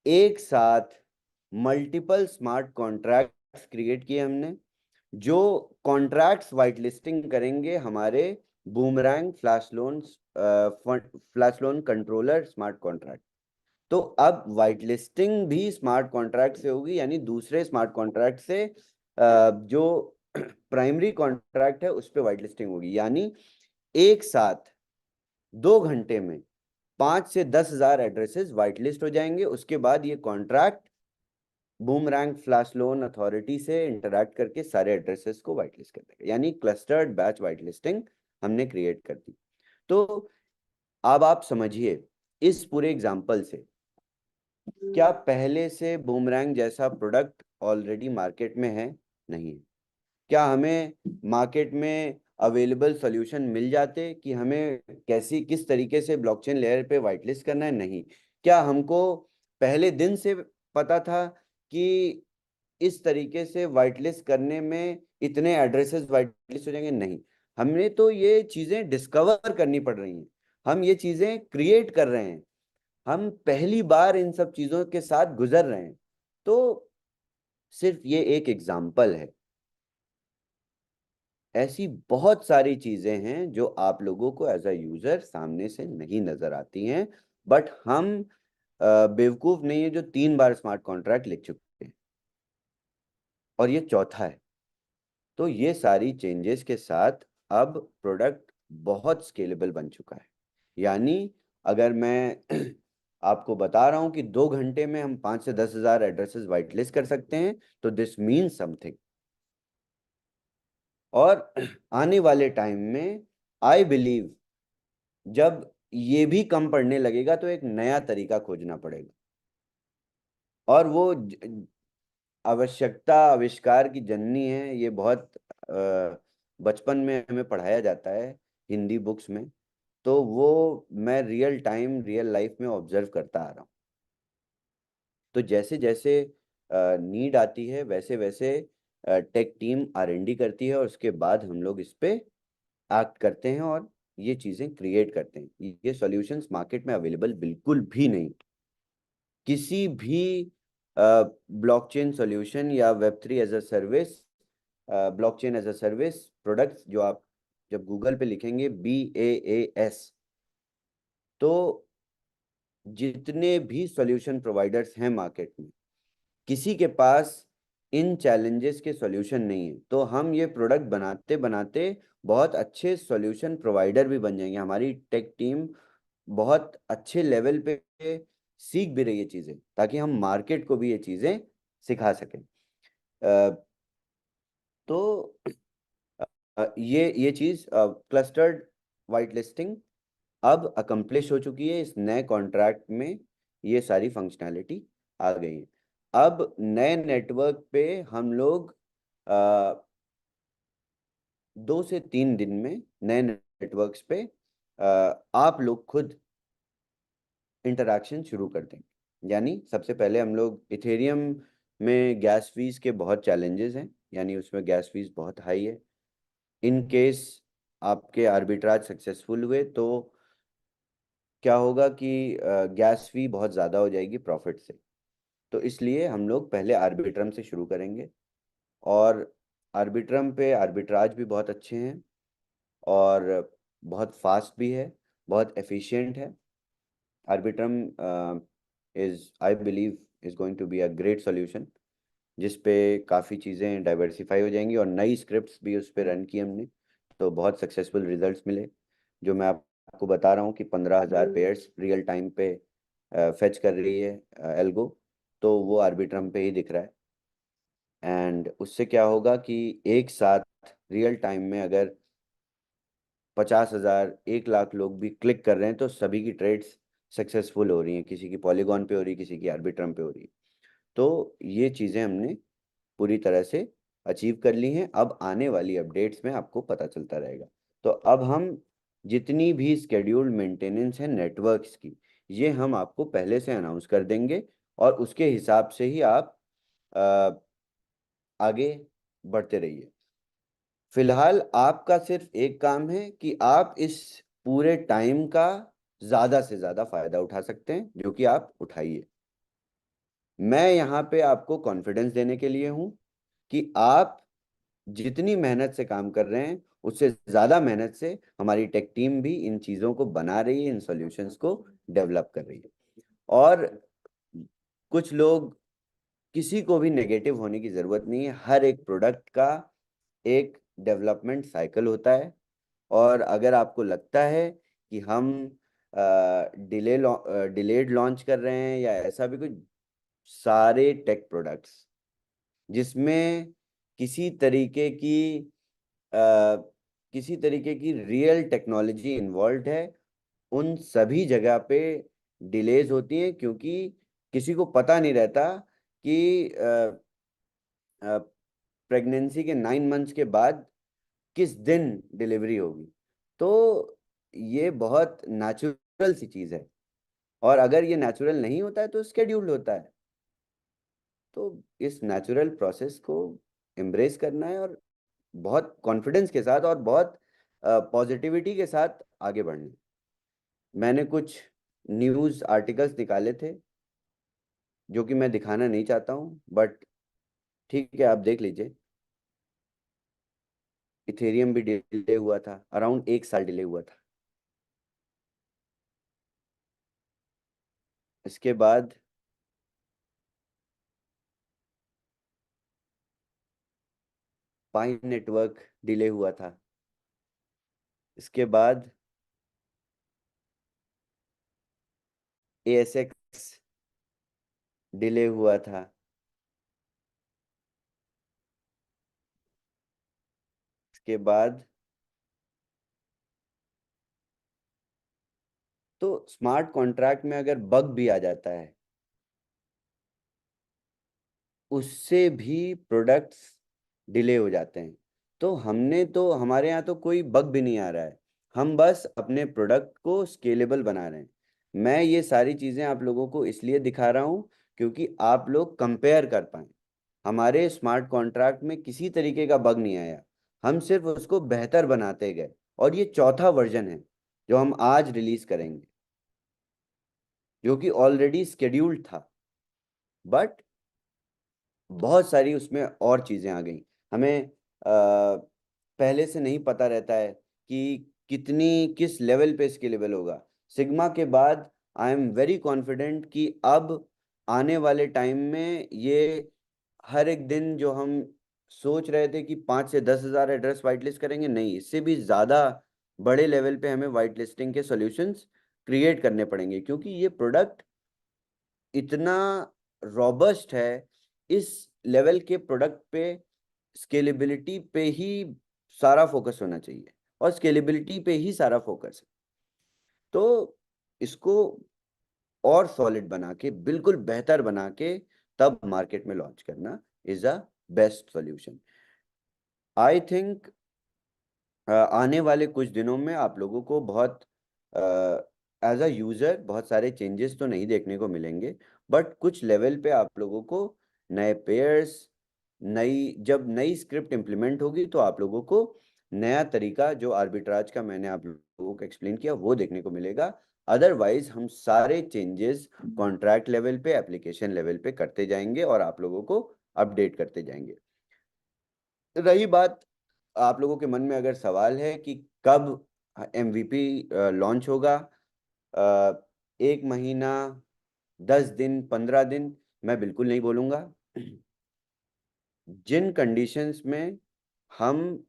एक साथ मल्टीपल स्मार्ट कॉन्ट्रैक्ट्स क्रिएट किए हमने, जो कॉन्ट्रैक्ट्स वाइट लिस्टिंग करेंगे हमारे boomerang flash loan controller smart contract. तो अब वाइट लिस्टिंग भी स्मार्ट कॉन्ट्रैक्ट से होगी, यानी दूसरे स्मार्ट कॉन्ट्रैक्ट से जो प्राइमरी कॉन्ट्रैक्ट है उस पर वाइट लिस्टिंग होगी, यानी एक साथ 2 घंटे में 5 से 10,000 एड्रेसेस वाइट लिस्ट हो जाएंगे। उसके बाद ये contract boomerang flash loan authority से इंटरैक्ट करके सारे एड्रेसेस को वाइट लिस्ट कर देगा, यानी क्लस्टर्ड बैच वाइट लिस्टिंग हमने क्रिएट कर दी। तो अब आप समझिए इस पूरे एग्जाम्पल से, क्या पहले से बूमरैंग जैसा प्रोडक्ट ऑलरेडी मार्केट में है? नहीं। क्या हमें मार्केट में अवेलेबल सॉल्यूशन मिल जाते कि हमें किस तरीके से ब्लॉकचेन लेयर पे वाइट लिस्ट करना है? नहीं। क्या हमको पहले दिन से पता था कि इस तरीके से वाइट लिस्ट करने में इतने एड्रेसेस वाइट लिस्ट हो जाएंगे? नहीं। हमने तो ये चीजें डिस्कवर करनी पड़ रही हैं, हम ये चीजें क्रिएट कर रहे हैं, हम पहली बार इन सब चीजों के साथ गुजर रहे हैं। तो सिर्फ ये एक एग्जाम्पल है, ऐसी बहुत सारी चीजें हैं जो आप लोगों को एज अ यूजर सामने से नहीं नजर आती हैं, बट हम बेवकूफ नहीं है जो 3 बार स्मार्ट कॉन्ट्रैक्ट लिख चुके हैं, और ये चौथा है। तो ये सारी चेंजेस के साथ अब प्रोडक्ट बहुत स्केलेबल बन चुका है। यानी अगर मैं आपको बता रहा हूं कि 2 घंटे में हम 5 से 10 हजार एड्रेसेस वाइट लिस्ट कर सकते हैं, तो दिस मीन्स समथिंग। और आने वाले टाइम में आई बिलीव जब ये भी कम पड़ने लगेगा तो एक नया तरीका खोजना पड़ेगा। और वो आवश्यकता आविष्कार की जननी है, ये बहुत बचपन में हमें पढ़ाया जाता है हिंदी बुक्स में। तो वो मैं रियल टाइम रियल लाइफ में ऑब्जर्व करता आ रहा हूँ। तो जैसे जैसे नीड आती है वैसे वैसे टेक टीम R&D करती है, और उसके बाद हम लोग इस पे एक्ट करते हैं और ये चीज़ें क्रिएट करते हैं। ये सॉल्यूशंस मार्केट में अवेलेबल बिल्कुल भी नहीं। किसी भी ब्लॉकचेन सॉल्यूशन या वेब3 as a service, blockchain as a service products जो आप जब गूगल पे लिखेंगे BaaS, तो जितने भी सॉल्यूशन प्रोवाइडर्स हैं मार्केट में, किसी के पास इन चैलेंजेस के सॉल्यूशन नहीं है। तो हम ये प्रोडक्ट बनाते बनाते बहुत अच्छे सॉल्यूशन प्रोवाइडर भी बन जाएंगे। हमारी टेक टीम बहुत अच्छे लेवल पे सीख भी रही है चीज़ें, ताकि हम मार्केट को भी ये चीज़ें सिखा सकें। तो ये चीज़ क्लस्टर्ड वाइट लिस्टिंग अब अकम्प्लिश हो चुकी है। इस नए कॉन्ट्रैक्ट में ये सारी फंक्शनैलिटी आ गई है। अब नए नेटवर्क पे हम लोग 2 से 3 दिन में नए नेटवर्क्स पे आप लोग खुद इंटरैक्शन शुरू कर देंगे। यानी सबसे पहले हम लोग इथेरियम में गैस फीस के बहुत चैलेंजेस हैं, यानी उसमें गैस फीस बहुत हाई है। इन केस आपके आर्बिट्राज सक्सेसफुल हुए तो क्या होगा कि गैस फी बहुत ज़्यादा हो जाएगी प्रॉफिट से। तो इसलिए हम लोग पहले आर्बिट्रम से शुरू करेंगे, और आर्बिट्रम पे आर्बिट्राज भी बहुत अच्छे हैं और बहुत फास्ट भी है, बहुत एफिशिएंट है। Arbitrum is I believe is going to be a great solution, जिस पे काफ़ी चीज़ें डाइवर्सिफाई हो जाएंगी, और नई स्क्रिप्ट्स भी उस पर रन की हमने, तो बहुत सक्सेसफुल रिजल्ट्स मिले। जो मैं आपको बता रहा हूँ कि 15,000 पेयर्स रियल टाइम पे फेच कर रही है एल्गो, तो वो आर्बिट्रम पे ही दिख रहा है। एंड उससे क्या होगा कि एक साथ रियल टाइम में अगर 50,000 1 लाख लोग भी क्लिक कर रहे हैं, तो सभी की ट्रेड्स सक्सेसफुल हो रही हैं। किसी की पॉलीगॉन पे हो रही है, किसी की आर्बिट्रम पे हो रही है। तो ये चीज़ें हमने पूरी तरह से अचीव कर ली हैं। अब आने वाली अपडेट्स में आपको पता चलता रहेगा। तो अब हम जितनी भी स्केड्यूल्ड मेंटेनेंस है नेटवर्क्स की, ये हम आपको पहले से अनाउंस कर देंगे, और उसके हिसाब से ही आप आगे बढ़ते रहिए। फिलहाल आपका सिर्फ एक काम है कि आप इस पूरे टाइम का ज़्यादा से ज़्यादा फायदा उठा सकते हैं, जो कि आप उठाइए। मैं यहाँ पे आपको कॉन्फिडेंस देने के लिए हूँ कि आप जितनी मेहनत से काम कर रहे हैं, उससे ज़्यादा मेहनत से हमारी टेक टीम भी इन चीज़ों को बना रही है, इन सॉल्यूशंस को डेवलप कर रही है। और कुछ लोग, किसी को भी नेगेटिव होने की ज़रूरत नहीं है। हर एक प्रोडक्ट का एक डेवलपमेंट साइकिल होता है, और अगर आपको लगता है कि हम डिलेड लॉन्च कर रहे हैं या ऐसा भी कुछ, सारे टेक प्रोडक्ट्स जिसमें किसी तरीके की किसी तरीके की रियल टेक्नोलॉजी इन्वॉल्व है, उन सभी जगह पे डिलेज होती हैं, क्योंकि किसी को पता नहीं रहता कि प्रेगनेंसी के 9 मंथ्स के बाद किस दिन डिलीवरी होगी। तो ये बहुत नेचुरल सी चीज़ है, और अगर ये नेचुरल नहीं होता है तो स्केड्यूल्ड होता है। तो इस नेचुरल प्रोसेस को एम्ब्रेस करना है, और बहुत कॉन्फिडेंस के साथ और बहुत पॉजिटिविटी के साथ आगे बढ़ना है। मैंने कुछ न्यूज़ आर्टिकल्स निकाले थे जो कि मैं दिखाना नहीं चाहता हूँ, बट ठीक है, आप देख लीजिए। इथेरियम भी डिले हुआ था, अराउंड 1 साल डिले हुआ था। इसके बाद पाइन नेटवर्क डिले हुआ था। इसके बाद ASX डिले हुआ था, इसके बाद तो स्मार्ट कॉन्ट्रैक्ट में अगर बग भी आ जाता है, उससे भी प्रोडक्ट्स डिले हो जाते हैं। तो हमारे यहाँ तो कोई बग भी नहीं आ रहा है, हम बस अपने प्रोडक्ट को स्केलेबल बना रहे हैं। मैं ये सारी चीज़ें आप लोगों को इसलिए दिखा रहा हूँ क्योंकि आप लोग कंपेयर कर पाएं। हमारे स्मार्ट कॉन्ट्रैक्ट में किसी तरीके का बग नहीं आया, हम सिर्फ उसको बेहतर बनाते गए, और ये चौथा वर्जन है जो हम आज रिलीज करेंगे, जो कि ऑलरेडी स्केड्यूल्ड था, बट बहुत सारी उसमें और चीज़ें आ गई। हमें पहले से नहीं पता रहता है कि किस लेवल पे स्केलेबल होगा। सिग्मा के बाद आई एम वेरी कॉन्फिडेंट कि अब आने वाले टाइम में ये हर एक दिन जो हम सोच रहे थे कि 5 से 10 हज़ार एड्रेस वाइट लिस्ट करेंगे, नहीं, इससे भी ज़्यादा बड़े लेवल पे हमें वाइट लिस्टिंग के सॉल्यूशंस क्रिएट करने पड़ेंगे, क्योंकि ये प्रोडक्ट इतना रॉबस्ट है। इस लेवल के प्रोडक्ट पे स्केलेबिलिटी पे ही सारा फोकस होना चाहिए, और स्केलेबिलिटी पे ही सारा फोकस है। तो इसको और सॉलिड बना के, बिल्कुल बेहतर बना के, तब मार्केट में लॉन्च करना is a best solution. I think आने वाले कुछ दिनों में आप लोगों को बहुत एज अ यूजर बहुत सारे चेंजेस तो नहीं देखने को मिलेंगे, बट कुछ लेवल पे आप लोगों को नए पेयर्स, जब नई स्क्रिप्ट इंप्लीमेंट होगी तो आप लोगों को नया तरीका जो आर्बिट्राज का मैंने आप लोगों को एक्सप्लेन किया वो देखने को मिलेगा। अदरवाइज हम सारे चेंजेस कॉन्ट्रैक्ट लेवल पे, एप्लीकेशन लेवल पे करते जाएंगे और आप लोगों को अपडेट करते जाएंगे। रही बात, आप लोगों के मन में अगर सवाल है कि कब MVP लॉन्च होगा, 1 महीना, 10 दिन, 15 दिन, मैं बिल्कुल नहीं बोलूंगा। जिन कंडीशंस में हम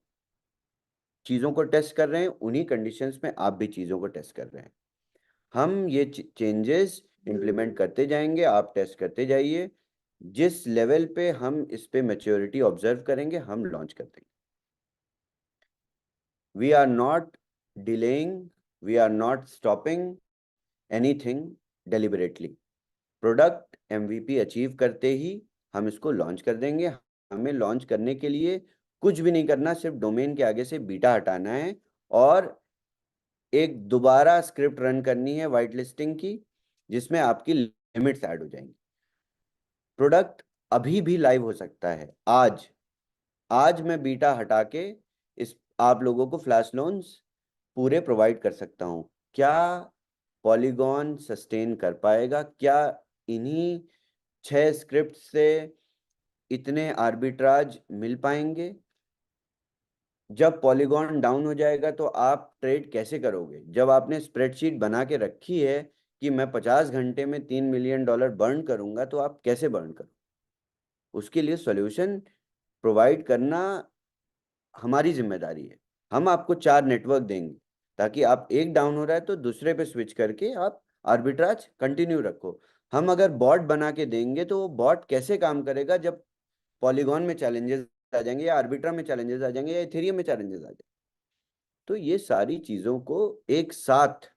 चीज़ों को टेस्ट कर रहे हैं, उन्हीं कंडीशंस में आप भी चीज़ों को टेस्ट कर रहे हैं। हम ये चेंजेस इम्प्लीमेंट करते जाएंगे, आप टेस्ट करते जाइए। जिस लेवल पे हम इस पे मैच्योरिटी ऑब्जर्व करेंगे, हम लॉन्च कर देंगे। We are not delaying, we are not stopping anything deliberately. Product MVP achieve करते ही हम इसको लॉन्च कर देंगे। हमें लॉन्च करने के लिए कुछ भी नहीं करना, सिर्फ डोमेन के आगे से बीटा हटाना है और एक दोबारा स्क्रिप्ट रन करनी है वाइट लिस्टिंग की, जिसमें आपकी लिमिट्स ऐड हो जाएंगी। प्रोडक्ट अभी भी लाइव हो सकता है। आज मैं बीटा हटा के इस आप लोगों को फ्लैश लोन्स पूरे प्रोवाइड कर सकता हूँ। क्या पॉलीगॉन सस्टेन कर पाएगा? क्या इन्हीं 6 स्क्रिप्ट से इतने आर्बिट्राज मिल पाएंगे? जब पॉलीगॉन डाउन हो जाएगा तो आप ट्रेड कैसे करोगे? जब आपने स्प्रेडशीट बना के रखी है कि मैं 50 घंटे में $3 मिलियन बर्न करूंगा, तो आप कैसे बर्न करो? उसके लिए सॉल्यूशन प्रोवाइड करना हमारी जिम्मेदारी है। हम आपको 4 नेटवर्क देंगे ताकि आप एक डाउन हो रहा है तो दूसरे पे स्विच करके आप आर्बिट्राज कंटिन्यू रखो। हम अगर बॉट बना के देंगे तो वो बॉट कैसे काम करेगा जब पॉलीगॉन में चैलेंजेस आ जाएंगे, या आर्बिट्रा में चैलेंजेस आ जाएंगे, या इथेरियम में चैलेंजेस आ जाएंगे? तो ये सारी चीज़ों को एक साथ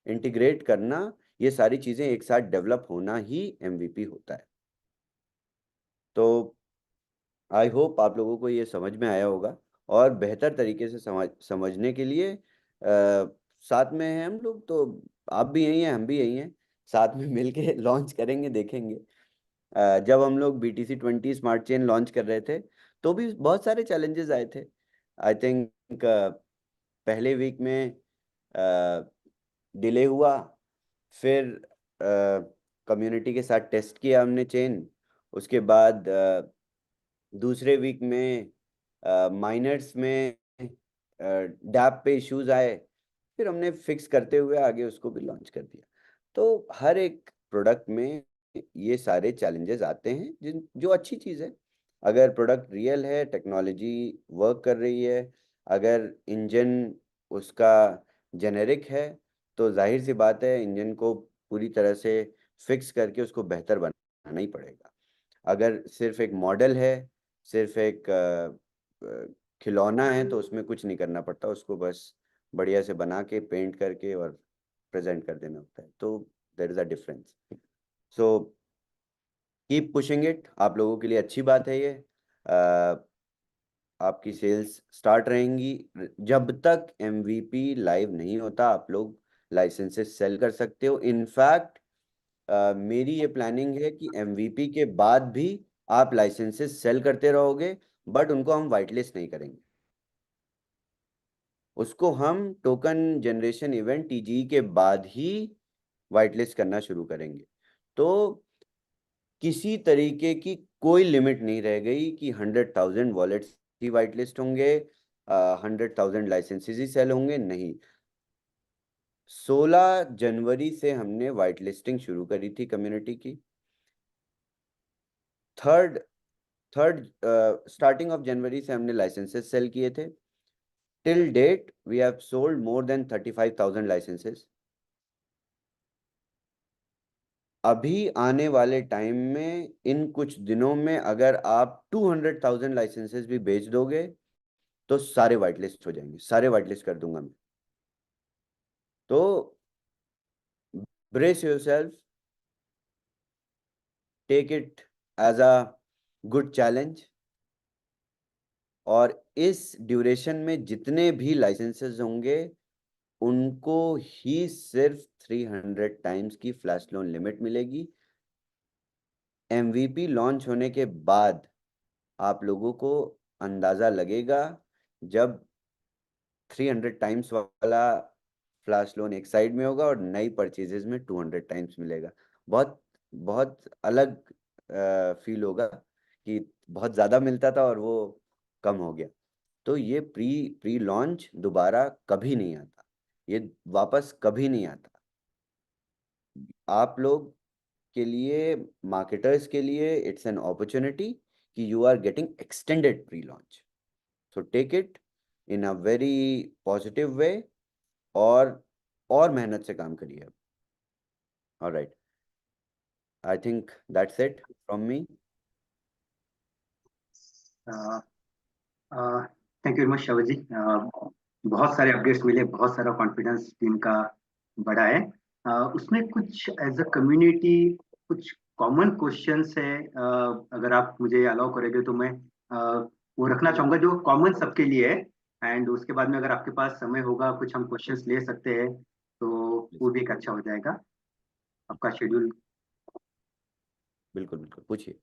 इंटीग्रेट करना, ये सारी चीज़ें एक साथ डेवलप होना ही MVP होता है। तो आई होप आप लोगों को ये समझ में आया होगा, और बेहतर तरीके से समझने के लिए साथ में हैं हम लोग, तो आप भी यही हैं, हम भी यही हैं, साथ में मिलके लॉन्च करेंगे, देखेंगे। जब हम लोग BTC20 स्मार्ट चेन लॉन्च कर रहे थे तो भी बहुत सारे चैलेंजेस आए थे। आई थिंक पहले वीक में डिले हुआ, फिर कम्युनिटी के साथ टेस्ट किया हमने चेन, उसके बाद दूसरे वीक में माइनर्स में डैप पे इश्यूज आए, फिर हमने फिक्स करते हुए आगे उसको भी लॉन्च कर दिया। तो हर एक प्रोडक्ट में ये सारे चैलेंजेस आते हैं, जो अच्छी चीज़ है। अगर प्रोडक्ट रियल है, टेक्नोलॉजी वर्क कर रही है, अगर इंजन उसका जेनेरिक है, तो जाहिर सी बात है इंजन को पूरी तरह से फिक्स करके उसको बेहतर बनाना ही पड़ेगा। अगर सिर्फ एक मॉडल है, सिर्फ एक खिलौना है, तो उसमें कुछ नहीं करना पड़ता, उसको बस बढ़िया से बना के पेंट करके और प्रेजेंट कर देना होता है। तो there is a difference. So keep pushing it, आप लोगों के लिए अच्छी बात है ये। आपकी सेल्स स्टार्ट रहेंगी। जब तक MVP लाइव नहीं होता आप लोग लाइसेंसेस सेल कर सकते हो। इनफैक्ट मेरी ये प्लानिंग है कि MVP के बाद भी आप लाइसेंसेस सेल करते रहोगे, बट उनको हम वाइट लिस्ट नहीं करेंगे। उसको हम टोकन जनरेशन इवेंट TGE के बाद ही वाइट लिस्ट करना शुरू करेंगे। तो किसी तरीके की कोई लिमिट नहीं रह गई कि 100,000 वॉलेट्स ही वाइट लिस्ट होंगे, 100,000 लाइसेंसेस ही सेल होंगे, नहीं। 16 जनवरी से हमने वाइट लिस्टिंग शुरू करी थी कम्युनिटी की। थर्ड थर्ड स्टार्टिंग ऑफ जनवरी से हमने लाइसेंसेस सेल किए थे। Till date we have sold more than 35,000 licenses. अभी आने वाले टाइम में इन कुछ दिनों में अगर आप 200,000 लाइसेंसेस भी बेच दोगे तो सारे वाइट लिस्ट हो जाएंगे, सारे वाइट लिस्ट कर दूंगा मैं। तो brace yourself, take it as a good challenge. और इस ड्यूरेशन में जितने भी लाइसेंसेस होंगे उनको ही सिर्फ 300 टाइम्स की फ्लैश लोन लिमिट मिलेगी। MVP लॉन्च होने के बाद आप लोगों को अंदाजा लगेगा, जब 300 टाइम्स वाला फ्लैश लोन एक साइड में होगा और नई परचेजेस में 200 टाइम्स मिलेगा। बहुत बहुत अलग फील होगा कि बहुत ज़्यादा मिलता था और वो कम हो गया। तो ये प्री लॉन्च दोबारा कभी नहीं आता, ये वापस कभी नहीं आता। आप लोग के लिए, मार्केटर्स के लिए इट्स एन अपॉर्चुनिटी कि you are getting extended pre launch. So take it in a very positive way और मेहनत से काम करिए। Alright, I think that's it from me. Thank you very much Shravan ji. बहुत सारे अपडेट्स मिले, बहुत सारा कॉन्फिडेंस टीम का बढ़ा है। उसमें कुछ एज अ कम्युनिटी कुछ कॉमन क्वेश्चंस है, अगर आप मुझे अलाउ करेंगे तो मैं वो रखना चाहूंगा जो कॉमन सबके लिए है। एंड उसके बाद में अगर आपके पास समय होगा कुछ हम क्वेश्चंस ले सकते हैं, तो वो भी एक अच्छा हो जाएगा। आपका शेड्यूल बिल्कुल बिल्कुल, पूछिए।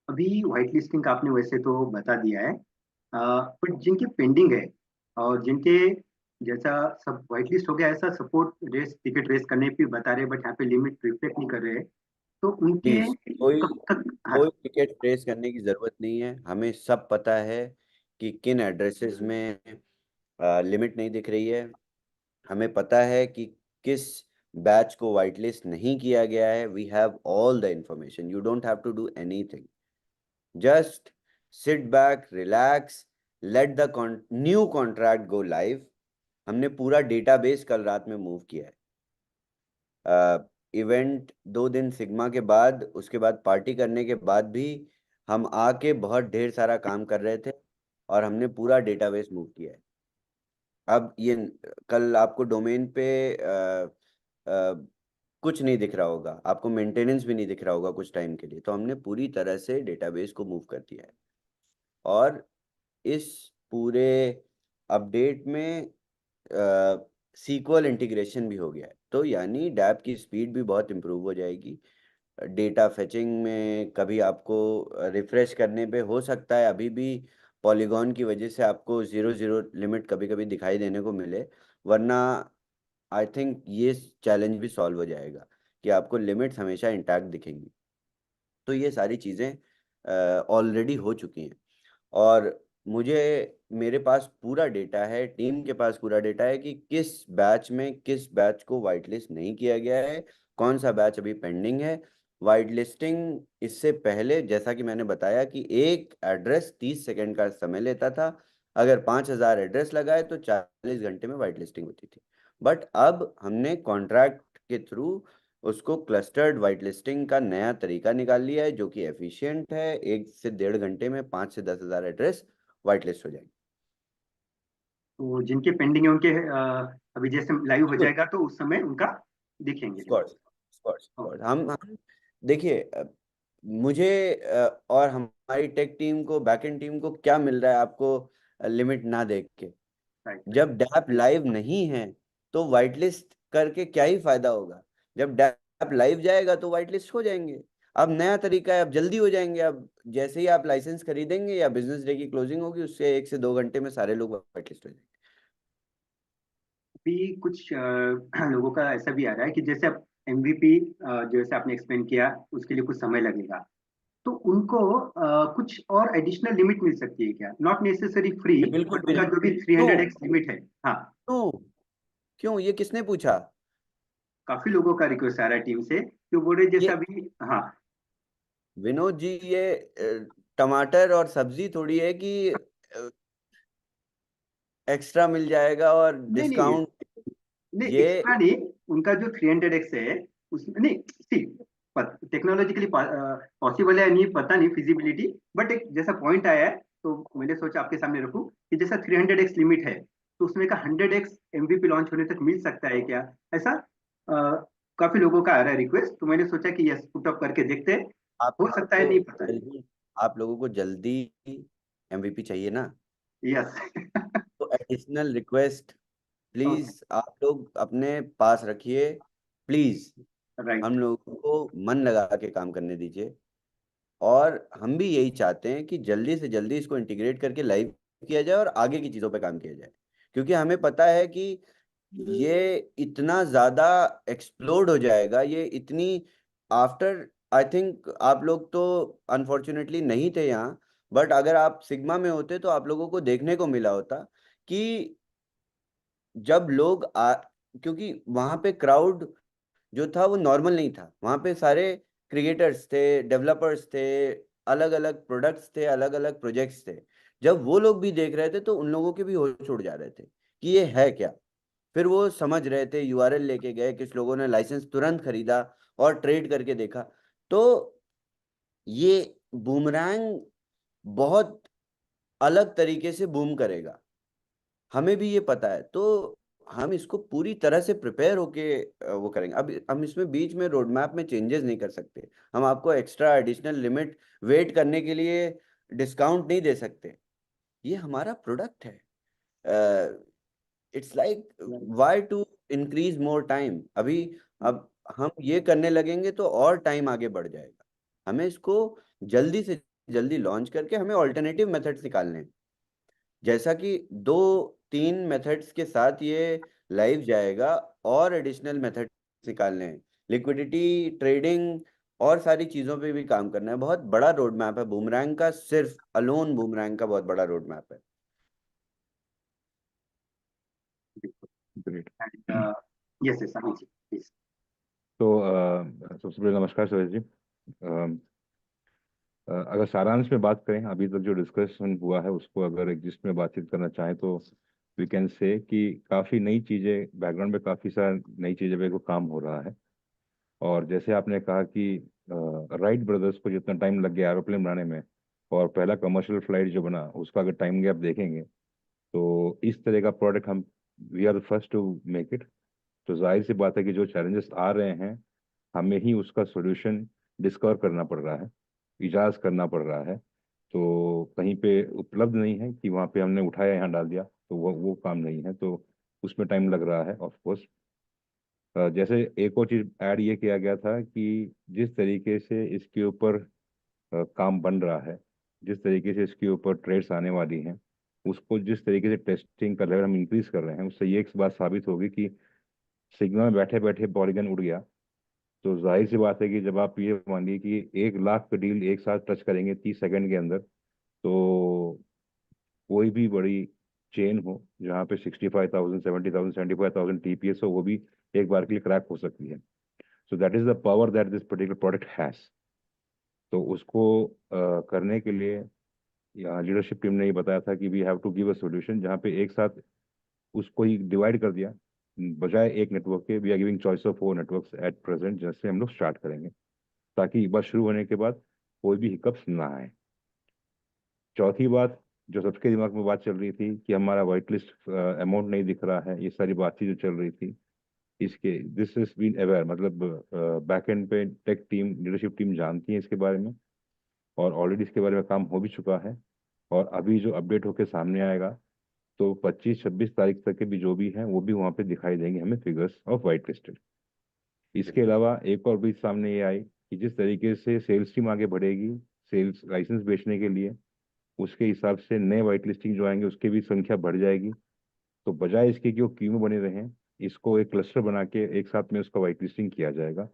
अभी व्हाइट लिस्टिंग का आपने वैसे तो बता दिया है, बट जिनके पेंडिंग है और जिनके जैसा सब व्हाइट लिस्ट हो गया, ऐसा सपोर्ट रेस टिकट रेस करने पे बता रहे, बट यहाँ पे लिमिट रिफ्लेक्ट नहीं कर रहे हैं, तो उनके प्लीज, कोई कब तक? हाँ कोई टिकट ट्रेस करने की जरूरत नहीं है। हमें सब पता है कि किन एड्रेसेस में लिमिट नहीं दिख रही है। हमें पता है कि किस बैच को वाइट लिस्ट नहीं किया गया है। We have all the information, you don't have to do anything. Just sit back, relax, let the new contract go live. हमने पूरा डेटाबेस कल रात में मूव किया है। इवेंट 2 दिन सिग्मा के बाद, उसके बाद पार्टी करने के बाद भी हम आके बहुत ढेर सारा काम कर रहे थे और हमने पूरा डेटाबेस मूव किया है। अब ये कल आपको डोमेन पे कुछ नहीं दिख रहा होगा, आपको मेंटेनेंस भी नहीं दिख रहा होगा कुछ टाइम के लिए, तो हमने पूरी तरह से डेटाबेस को मूव कर दिया है। और इस पूरे अपडेट में सीक्वल इंटीग्रेशन भी हो गया है, तो यानी डैप की स्पीड भी बहुत इम्प्रूव हो जाएगी। डेटा फेचिंग में कभी आपको रिफ्रेश करने पे हो सकता है अभी भी पॉलीगॉन की वजह से आपको 0 0 लिमिट कभी कभी दिखाई देने को मिले, वरना आई थिंक ये चैलेंज भी सॉल्व हो जाएगा कि आपको लिमिट्स हमेशा इंटैक्ट दिखेंगी। तो ये सारी चीज़ें ऑलरेडी हो चुकी हैं और मुझे, मेरे पास पूरा डेटा है, टीम के पास पूरा डेटा है कि किस बैच को वाइट लिस्ट नहीं किया गया है, कौन सा बैच अभी पेंडिंग है। वाइट लिस्टिंग इससे पहले, जैसा कि मैंने बताया, कि एक एड्रेस 30 सेकंड का समय लेता था। अगर 5,000 एड्रेस लगाए तो 40 घंटे में वाइट लिस्टिंग होती थी। बट अब हमने कॉन्ट्रैक्ट के थ्रू उसको क्लस्टर्ड वाइट लिस्टिंग का नया तरीका निकाल लिया है, जो कि एफिशिएंट है। 1 से 1.5 घंटे में 5 से 10 हज़ार एड्रेस वाइट लिस्ट हो जाएंगे। तो जिनके पेंडिंग है उनके अभी जैसे लाइव हो बिल्कुल, जाएगा तो उस समय उनका दिखेंगे। Scott Scott okay. स्कॉट हम देखिए, मुझे और हमारी टेक टीम को, बैकएंड टीम को क्या मिल रहा है आपको लिमिट ना देख के? राइट। जब डैप लाइव नहीं है तो वाइट लिस्ट करके क्या ही फायदा होगा? जब डैप लाइव जाएगा तो वाइट लिस्ट हो जाएंगे। अब नया तरीका है, अब जल्दी हो जाएंगे। अब जैसे ही आप लाइसेंस खरीदेंगे या बिजनेस डे की क्लोजिंग होगी, उससे 1 से 2 घंटे में सारे लोग वाइट लिस्ट हो जाएंगे। अभी कुछ लोगों का ऐसा भी आ रहा है कि जैसे अब एमवीपी जैसे आपने एक्सप्लेन किया उसके लिए कुछ समय लगेगा, तो उनको कुछ और एडिशनल लिमिट मिल सकती है क्या? नॉट नेसेसरी फ्री, बिल्कुल बट उनका बिल्कुल। जो भी क्यों 300x लिमिट है। हाँ। क्यों क्यों ये किसने पूछा? काफी लोगों का रिक्वेस्ट आ रहा है टीम से कि वो बोल रहे जैसे ये अभी। हाँ। विनोद जी, ये टमाटर और सब्जी थोड़ी है कि एक्स्ट्रा मिल जाएगा और नहीं नहीं डिस्काउंट। नहीं, ये एक्स्ट्रा नहीं। उनका जो 300x है उसमें नहीं, सी टेक्नोलॉजिकली पॉसिबल है नहीं पता नहीं फिजिबिलिटी, बट एक जैसा पॉइंट आया है तो मैंने सोचा आपके सामने रखूं कि जैसा 300x लिमिट है तो उसमें का 100x एमवीपी लॉन्च होने तक मिल सकता है क्या? ऐसा काफी लोगों का आ रहा है रिक्वेस्ट, तो मैंने सोचा कि यस पुट अप करके देखते हैं। आप हो लोगों सकता है, को नहीं पता है। जल्दी आप लोगों को जल्दी एमवीपी चाहिए ना? यस। तो एडिशनल रिक्वेस्ट ओके। प्लीज आप लोग अपने पास रखिए, प्लीज। राइट। हम लोगों को मन लगा के काम करने दीजिए। और हम भी यही चाहते हैं कि जल्दी से जल्दी इसको इंटीग्रेट करके लाइव किया जाए और आगे की चीज़ों पे काम किया जाए, क्योंकि हमें पता है कि ये इतना ज़्यादा एक्सप्लोड हो जाएगा, ये इतनी आफ्टर, आई थिंक आप लोग तो अनफॉर्चुनेटली नहीं थे यहाँ, बट अगर आप सिग्मा में होते तो आप लोगों को देखने को मिला होता कि जब लोग क्योंकि वहाँ पे क्राउड जो था वो नॉर्मल नहीं था। वहाँ पे सारे क्रिएटर्स थे, डेवलपर्स थे, अलग अलग प्रोडक्ट्स थे, अलग अलग प्रोजेक्ट्स थे। जब वो लोग भी देख रहे थे तो उन लोगों के भी होश उड़ जा रहे थे कि ये है क्या। फिर वो समझ रहे थे, यूआरएल लेके गए, कुछ लोगों ने लाइसेंस तुरंत खरीदा और ट्रेड करके देखा। तो ये बूमरैंग बहुत अलग तरीके से बूम करेगा, हमें भी ये पता है। तो हम इसको पूरी तरह से प्रिपेयर होके वो करेंगे। अब हम इसमें बीच में रोड मैप में चेंजेस नहीं कर सकते। हम आपको एक्स्ट्रा एडिशनल लिमिट वेट करने के लिए डिस्काउंट नहीं दे सकते। ये हमारा प्रोडक्ट है। It's like why to increase more time अभी। अब हम ये करने लगेंगे तो और टाइम आगे बढ़ जाएगा। हमें इसको जल्दी से जल्दी लॉन्च करके हमें ऑल्टरनेटिव मेथड्स निकालने हैं। जैसा कि 2-3 मेथड्स के साथ ये लाइव जाएगा, और एडिशनल मेथड्स निकालने हैं, लिक्विडिटी ट्रेडिंग और सारी चीज़ों पे भी काम करना है। बहुत बड़ा रोड मैप है बूमरैंग का, सिर्फ अलोन बूमरैंग का बहुत बड़ा रोड मैप है। Great. Yes yes, Amit ji please. तो सबसे पहले नमस्कार सुरेश जी। अगर सारांश में बात करें, अभी तक जो डिस्कशन हुआ है उसको अगर एक जिसमें बातचीत करना चाहें तो वी कैन से कि काफ़ी नई चीज़ें बैकग्राउंड में, काफ़ी सारी नई चीज़ें पे को काम हो रहा है। और जैसे आपने कहा कि राइट ब्रदर्स को जितना टाइम लग गया एरोप्लेन बनाने में, और पहला कमर्शियल फ्लाइट जो बना उसका अगर टाइम गैप देखेंगे, तो इस तरह का प्रोडक्ट हम we are the first to make it. तो जाहिर सी बात है कि जो चैलेंजेस आ रहे हैं हमें ही उसका सॉल्यूशन डिस्कवर करना पड़ रहा है, इजाज करना पड़ रहा है। तो कहीं पे उपलब्ध नहीं है कि वहाँ पे हमने उठाया यहाँ डाल दिया, तो वो काम नहीं है, तो उसमें टाइम लग रहा है ऑफ कोर्स। जैसे एक और चीज ऐड ये किया गया था कि जिस तरीके से इसके ऊपर काम बन रहा है, जिस तरीके से इसके ऊपर ट्रेड्स आने वाली हैं, उसको जिस तरीके से टेस्टिंग का लेवल हम इंक्रीज कर रहे हैं, उससे ये एक बात साबित होगी कि सिग्मा में बैठे बैठे पॉलीगन उड़ गया। तो जाहिर सी बात है कि जब आप ये मानिए कि 1 लाख का डील एक साथ टच करेंगे 30 सेकंड के अंदर, तो कोई भी बड़ी चेन हो जहाँ पे 65,000 70,000 75,000 टीपीएस हो, वो भी एक बार के लिए क्रैक हो सकती है। So that is the power that this particular product has. तो उसको करने के लिए यहाँ लीडरशिप टीम ने ये बताया था कि we have to give a solution, जहाँ पे एक साथ उसको ही डिवाइड कर दिया बजाय एक नेटवर्क के we are giving choice of 4 networks at present, जैसे हम लोग स्टार्ट करेंगे, ताकि एक बार शुरू होने के बाद कोई भी हिकअप्स ना आए। चौथी बात, जो सबके दिमाग में बात चल रही थी कि हमारा वाइट लिस्ट अमाउंट नहीं दिख रहा है, ये सारी बातचीत जो चल रही थी, इसके दिस इज बीन अवेयर, मतलब बैक एंड पे टेक टीम, लीडरशिप टीम जानती है इसके बारे में, और ऑलरेडी इसके बारे में काम हो भी चुका है। और अभी जो अपडेट होके सामने आएगा, तो 25-26 तारीख तक के भी जो भी हैं वो भी वहाँ पे दिखाई देंगे हमें, फिगर्स ऑफ वाइट लिस्टेड। इसके अलावा एक और भी सामने ये आई कि जिस तरीके से सेल्स टीम आगे बढ़ेगी सेल्स लाइसेंस बेचने के लिए, उसके हिसाब से नए वाइट लिस्टिंग जो आएंगे उसकी भी संख्या बढ़ जाएगी। तो बजाय इसके कि वो क्यू में बने रहें, इसको एक क्लस्टर बना के एक साथ में उसका वाइट लिस्टिंग किया जाएगा।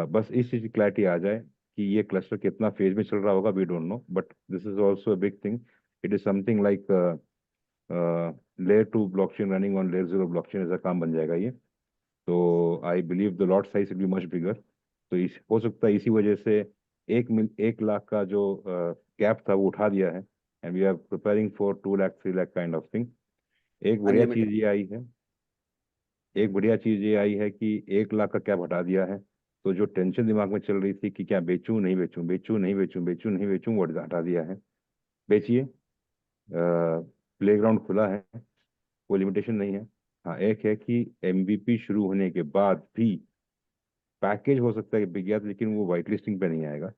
बस इस चीज़ की क्लैरिटी आ जाए कि ये क्लस्टर कितना फेज में चल रहा होगा, we don't know, but this is also a big thing. It is something like layer 2 blockchain running on layer 0 blockchain, ऐसा काम बन जाएगा ये। तो I believe the lot size will be much bigger. तो इस हो सकता है इसी वजह से 1 लाख का जो गैप था वो उठा दिया है, and we are preparing for 2 lakh 3 lakh kind of thing. एक बढ़िया चीज अनलिमिटेड। ये आई है एक बढ़िया चीज ये आई है कि 1 लाख का कैप हटा दिया है। तो जो टेंशन दिमाग में चल रही थी कि क्या बेचूं नहीं बेचूं, बेचूं नहीं बेचूं, बेचूं नहीं बेचूं, वो हटा दिया है। बेचिए, प्लेग्राउंड खुला है, कोई लिमिटेशन नहीं है। हाँ, एक है कि एमवीपी शुरू होने के बाद भी पैकेज हो सकता है कि बिक गया, लेकिन वो वाइट लिस्टिंग पे नहीं आएगा।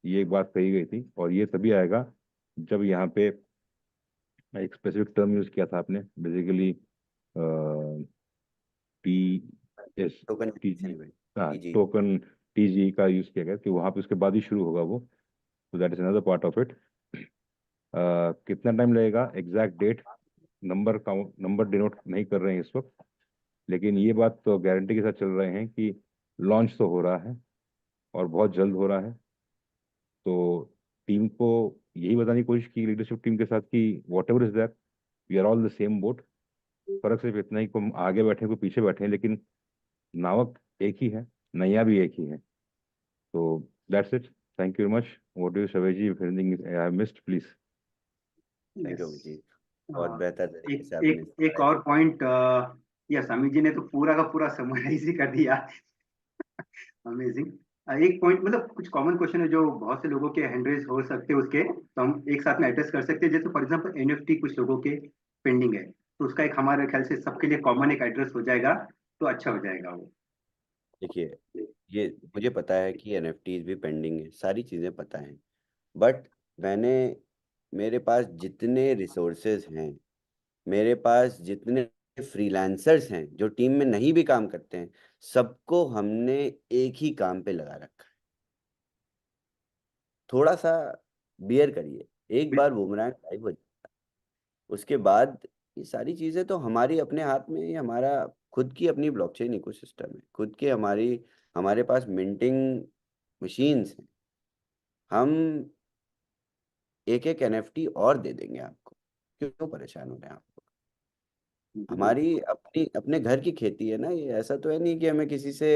ये एक बात कही गई थी, और ये तभी आएगा जब यहाँ पे एक स्पेसिफिक टर्म यूज किया था आपने, basically T S token T G, generation में। हाँ जी। टोकन टीजी का यूज किया गया कि वहाँ पे उसके बाद ही शुरू होगा वो। तो that is another part of it. कितना टाइम लगेगा, exact date number count, number denote नहीं कर रहे हैं इस वक्त, लेकिन ये बात तो गारंटी के साथ चल रहे हैं कि लॉन्च तो हो रहा है, और बहुत जल्द हो रहा है। तो टीम को यही बताने की कोशिश की लीडरशिप टीम के साथ कि whatever is that, we are all the same boat. फर्क सिर्फ इतना ही को हम आगे बैठे को पीछे बैठे हैं, लेकिन नावक एक ही है, नैया भी एक ही है। तो that's it, thank you very much. What do you शवेजी, if anything I have missed please. Thank you yes. जी, बहुत बेहतर तरीके एक से आपने एक एक और पॉइंट, यस, अमित जी ने तो पूरा का पूरा समराइज ही कर दिया। अमेजिंग। एक पॉइंट, मतलब कुछ कॉमन क्वेश्चन है जो बहुत से लोगों के हैंड रेज हो सकते हैं, उसके तो हम एक साथ में एड्रेस कर सकते हैं। जैसे फॉर एग्जांपल एनएफटी कुछ लोगों के पेंडिंग है, तो उसका एक हमारे ख्याल से सबके लिए कॉमन एक एड्रेस हो जाएगा, तो अच्छा हो जाएगा वो। देखिए, ये मुझे पता है कि एनएफटीज भी पेंडिंग है, सारी चीज़ें पता हैं, बट मैंने मेरे पास जितने रिसोर्सेज हैं, मेरे पास जितने फ्रीलांसर्स हैं जो टीम में नहीं भी काम करते हैं, सबको हमने एक ही काम पे लगा रखा है। थोड़ा सा बियर करिए, एक बार बुमरांग लाइव हो जाए, उसके बाद ये सारी चीजें तो हमारी अपने हाथ में, ये हमारा खुद की अपनी ब्लॉकचेन इकोसिस्टम है, खुद के हमारे पास मिंटिंग मशीन्स हैं। हम एक एक एनएफटी और दे देंगे आपको, क्यों परेशान हो रहे हैं आप? हमारी अपनी अपने घर की खेती है ना ये, ऐसा तो है नहीं कि हमें किसी से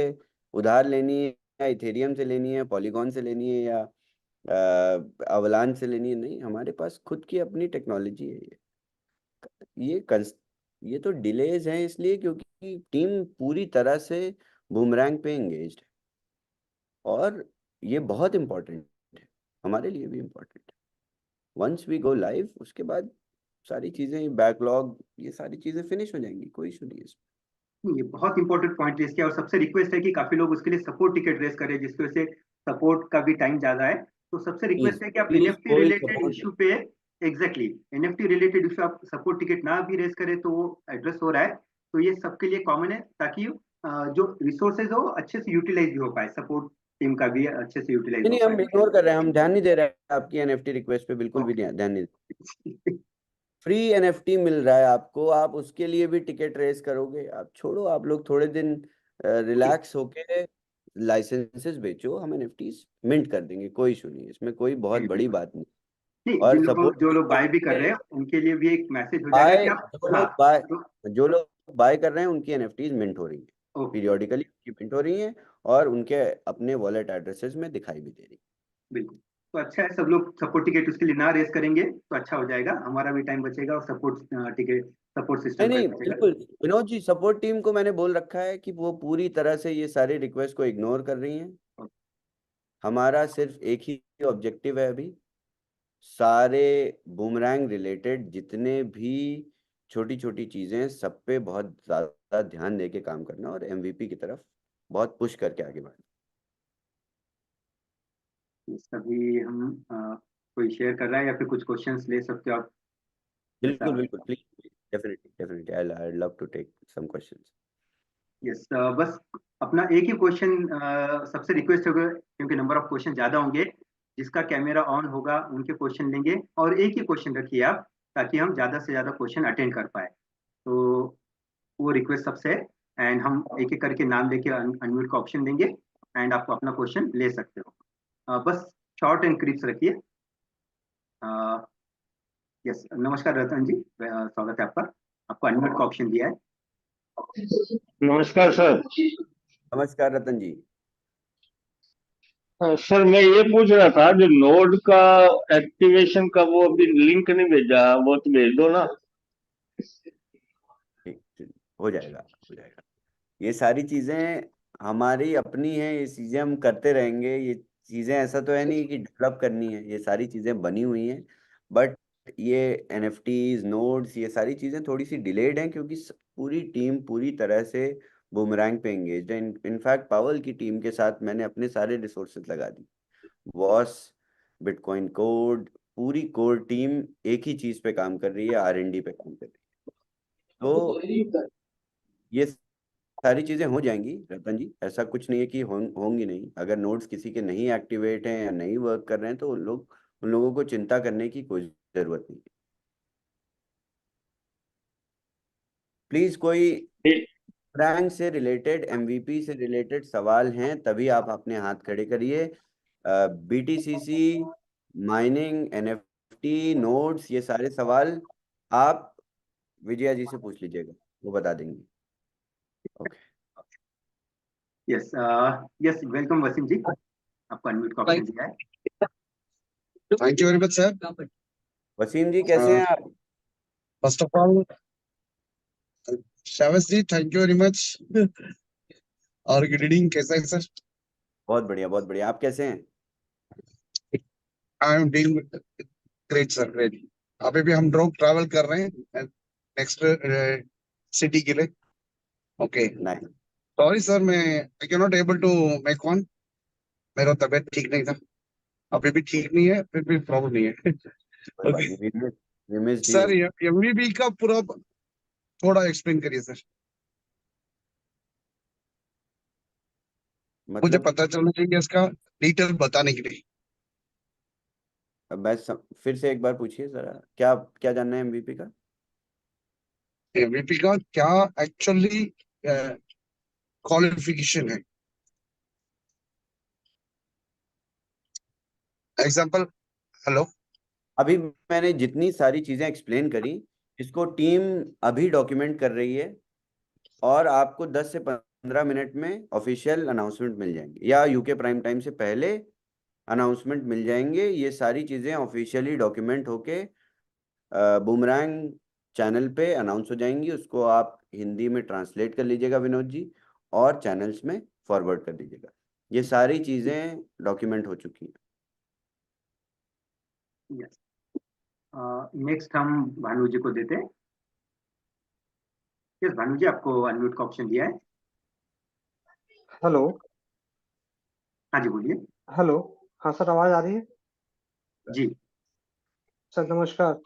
उधार लेनी है, या इथेरियम से लेनी है, पॉलीगॉन से लेनी है, या अवलान से लेनी है। नहीं, हमारे पास खुद की अपनी टेक्नोलॉजी है ये कंस ये तो डिलेज है इसलिए क्योंकि टीम पूरी तरह से बूमरैंग पे एंगेज्ड है, और ये बहुत इम्पोर्टेंट है, हमारे लिए भी इम्पोर्टेंट है। वंस वी गो लाइव, उसके बाद सारी चीजें, बैकलॉग, ये सारी चीजें फिनिश हो जाएंगी, कोई इशू नहीं है इसमें। ये बहुत इंपॉर्टेंट पॉइंट रेस किया, और सबसे रिक्वेस्ट है कि काफी लोग उसके लिए सपोर्ट टिकट रेस करें, जिसकी वजह से सपोर्ट का भी टाइम ज्यादा है। तो सबसे प्लीज रिक्वेस्ट है कि आप प्लीज एनएफटी कोई रिलेटेड सपोर्ट। इशू पे, एग्जैक्टली, एनएफटी रिलेटेड इशू आप सपोर्ट टिकट ना भी रेस करें तो वो एड्रेस हो रहा है। तो ये सबके लिए कॉमन है, ताकि जो रिसोर्सेज हो अच्छे से यूटिलाइज भी हो पाए, सपोर्ट टीम का भी अच्छे से यूटिलाइज नहीं हो नहीं, हम इग्नोर कर रहे हैं, हम ध्यान नहीं दे रहे हैं आपकी एनएफटी रिक्वेस्ट पे, बिल्कुल भी पाए। ध्यान नहीं। फ्री एनएफटी मिल रहा है आपको, आप उसके लिए भी टिकट रेस करोगे? आप छोड़ो, आप लोग थोड़े दिन रिलैक्स होके लाइसेंसेस बेचो, हम एनएफटीज मिंट कर देंगे, कोई इशू नहीं है इसमें, कोई बहुत बड़ी बात नहीं। नहीं, और सपोर्ट जो लोग बाय भी कर रहे में हैं उनके लिए भी एक मैसेज हो जाएगा बाय, कि आप, हाँ, तो जो लोग बाय कर रहे हैं उनकी एनएफटीज मिंट हो रही है, ओके, पीरियोडिकली उनकी मिंट हो रही हैं, और उनके अपने वॉलेट एड्रेसेस में दिखाई भी दे रही बिल्कुल। तो अच्छा है, सब लोग सपोर्ट टिकट उसके लिए ना रेस करेंगे तो अच्छा हो जाएगा, हमारा भी टाइम बचेगा और सपोर्ट टिकट सपोर्ट नहीं सिस्टम नहीं, कैसा चल रहा बिल्कुल विनोद जी, सपोर्ट टीम को मैंने बोल रखा है कि वो पूरी तरह से ये सारे रिक्वेस्ट को इग्नोर कर रही हैं। हमारा सिर्फ एक ही ऑब्जेक्टिव है अभी, सारे बूमरैंग रिलेटेड जितने भी छोटी छोटी चीजें हैं, सब पे बहुत ज्यादा ध्यान दे के काम करना और एमवीपी की तरफ बहुत पुश करके आगे बढ़ना। है? सभी हम कोई शेयर कर रहा है या फिर कुछ क्वेश्चंस ले सकते हो आप, जैसा? बिल्कुल बिल्कुल, please, definitely definitely, I love to take some questions. Yes, बस अपना एक ही क्वेश्चन सबसे रिक्वेस्ट होगा, क्योंकि नंबर ऑफ क्वेश्चन ज्यादा होंगे, जिसका कैमरा ऑन होगा उनके क्वेश्चन लेंगे, और एक ही क्वेश्चन रखिए आप, ताकि हम ज्यादा से ज्यादा क्वेश्चन अटेंड कर पाए। तो वो रिक्वेस्ट सबसे है, एंड हम एक एक करके नाम लेके अनम्यूट का ऑप्शन देंगे, एंड आपको अपना क्वेश्चन ले सकते हो। बस शॉर्ट एंड क्रिप्स रखिए। यस, नमस्कार रतन जी, स्वागत है आपका। आपको अनम्यूट का ऑप्शन दिया है। नमस्कार सर। नमस्कार रतन जी। सर मैं ये पूछ रहा था, जो नोड का एक्टिवेशन का वो अभी लिंक नहीं भेजा, वो तो भेज दो ना। ठीक ठीक, हो जाएगा हो जाएगा। ये सारी चीजें हमारी अपनी हैं, ये चीजें हम करते रहेंगे। ये चीजें ऐसा तो है नहीं कि डेवलप करनी है, ये सारी चीजें बनी हुई हैं। बट ये एनएफटीज नोड्स ये सारी चीजें थोड़ी सी डिलेड हैं, क्योंकि पूरी टीम पूरी तरह से बूमरैंग पे एंगेज है। इनफैक्ट पावल की टीम के साथ मैंने अपने सारे रिसोर्सेज लगा दी। वॉस, बिटकॉइन कोड, पूरी कोर टीम एक ही चीज पे काम कर रही है, आरएनडी पे काम कर रही है। तो ये सारी चीजें हो जाएंगी रतन जी, ऐसा कुछ नहीं है कि होंगी नहीं। अगर नोड्स किसी के नहीं एक्टिवेट हैं या नहीं वर्क कर रहे हैं, तो उन लोगों को चिंता करने की कोई जरूरत नहीं है। प्लीज कोई ठीक। रैंक से रिलेटेड, एमवीपी से रिलेटेड सवाल हैं तभी आप अपने हाथ खड़े करिए। बीटीसीसी, माइनिंग, एनएफटी, नोड्स, ये सारे सवाल आप विजया जी से पूछ लीजिएगा, वो बता देंगी। Okay. Yes, yes, welcome Wasim ji, आपको अनम्यूट का ऑप्शन दिया है। Thank you very much, sir. Wasim जी कैसे हैं आप? First of all, Shavas ji, thank you very much. और गुड इवनिंग, कैसा है सर? बहुत बढ़िया बहुत बढ़िया, आप कैसे हैं? I am doing great sir, great. अभी भी हम ड्रॉप ट्रैवल कर रहे हैं नेक्स्ट सिटी के लिए। Okay, nice. सॉरी सर, मैं I can not able to make one. मेरा तबीयत ठीक नहीं था, अभी भी ठीक नहीं है, फिर भी प्रॉब्लम नहीं है। कोई बात ओके नहीं, we missed सर, you। एमवीबी का पूरा थोड़ा एक्सप्लेन करिए सर, मुझे मतलब पता चलना चाहिए इसका डिटेल बताने के लिए। फिर से एक बार पूछिए जरा, क्या क्या जानना है एमवीपी का? एमवीपी का क्या एक्चुअली क्वालिफिकेशन है? Example, hello. अभी मैंने जितनी सारी चीजें एक्सप्लेन करी, इसको टीम अभी डॉक्यूमेंट कर रही है, और आपको 10 से 15 मिनट में ऑफिशियल अनाउंसमेंट मिल जाएंगे, या यूके प्राइम टाइम से पहले अनाउंसमेंट मिल जाएंगे। ये सारी चीजें ऑफिशियली डॉक्यूमेंट होके बूमरैंग चैनल पे अनाउंस हो जाएंगी। उसको आप हिंदी में ट्रांसलेट कर लीजिएगा विनोद जी, और चैनल्स में फॉरवर्ड कर दीजिएगा। ये सारी चीजें डॉक्यूमेंट हो चुकी हैं। यस, नेक्स्ट हम भानु जी को देते हैं। यस भानु जी, आपको अनम्यूट का ऑप्शन दिया है। हेलो। हाँ जी, बोलिए। हेलो। हाँ सर, आवाज आ रही है? जी। सर नमस्कार।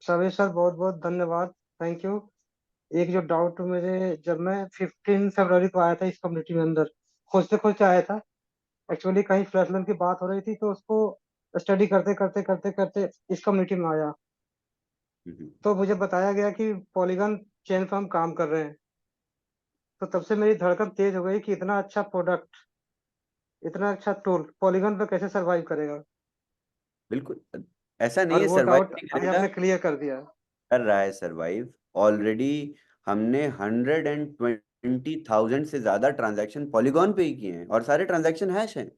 सभी सर, बहुत बहुत धन्यवाद, थैंक यू। एक जो डाउट मेरे, जब मैं 15 फरवरी को आया था इस कम्युनिटी में अंदर, खोजते खोजते आया था। एक्चुअली कहीं फ्लैशलन की बात हो रही थी, तो उसको स्टडी करते करते करते करते इस कम्युनिटी में आया। तो मुझे बताया गया कि पॉलीगन चेन पे हम काम कर रहे हैं। तो तब से मेरी धड़कन तेज हो गई कि इतना अच्छा प्रोडक्ट, इतना अच्छा टूल पॉलीगन पे कैसे सरवाइव करेगा। बिल्कुल, ऐसा नहीं और है वो सरवाइव डाउट नहीं आज करेगा, आपने क्लियर कर दिया। कर रहा है सरवाइव ऑलरेडी। हमने 120,000 से ज्यादा ट्रांजैक्शन पॉलीगॉन पे ही किए हैं, और सारे ट्रांजैक्शन हैश हैं।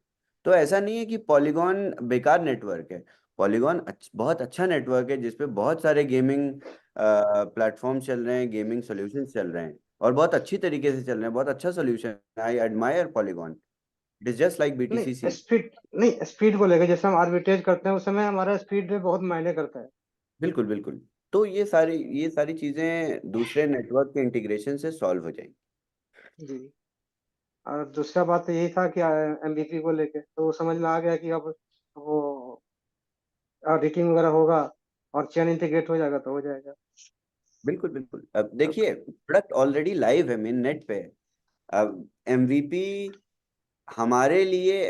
तो ऐसा नहीं है कि पॉलीगॉन बेकार नेटवर्क है। पॉलीगॉन बहुत अच्छा नेटवर्क है, जिसपे बहुत सारे गेमिंग प्लेटफॉर्म चल रहे हैं, गेमिंग सॉल्यूशंस चल रहे हैं और बहुत अच्छी तरीके से चल रहे हैं, बहुत अच्छा solution. I admire polygon, it is just like नहीं BTCC। स्पीड, नहीं स्पीड को लेकर जैसे हम आर्बिट्रेज करते हैं उस समय हमारा स्पीड भी बहुत मायने करता है। बिल्कुल बिल्कुल। तो ये सारी चीजें दूसरे नेटवर्क के इंटीग्रेशन से सॉल्व हो जाएंगी। जी। और दूसरा बात तो यही था कि एमवीपी को लेके तो समझ में आ गया कि अब वो रेटिंग वगैरह होगा और चेन इंटीग्रेट हो जाएगा तो हो जाएगा। बिल्कुल बिल्कुल। अब देखिए, प्रोडक्ट ऑलरेडी लाइव है, मेन नेट पे है। अब MVP हमारे लिए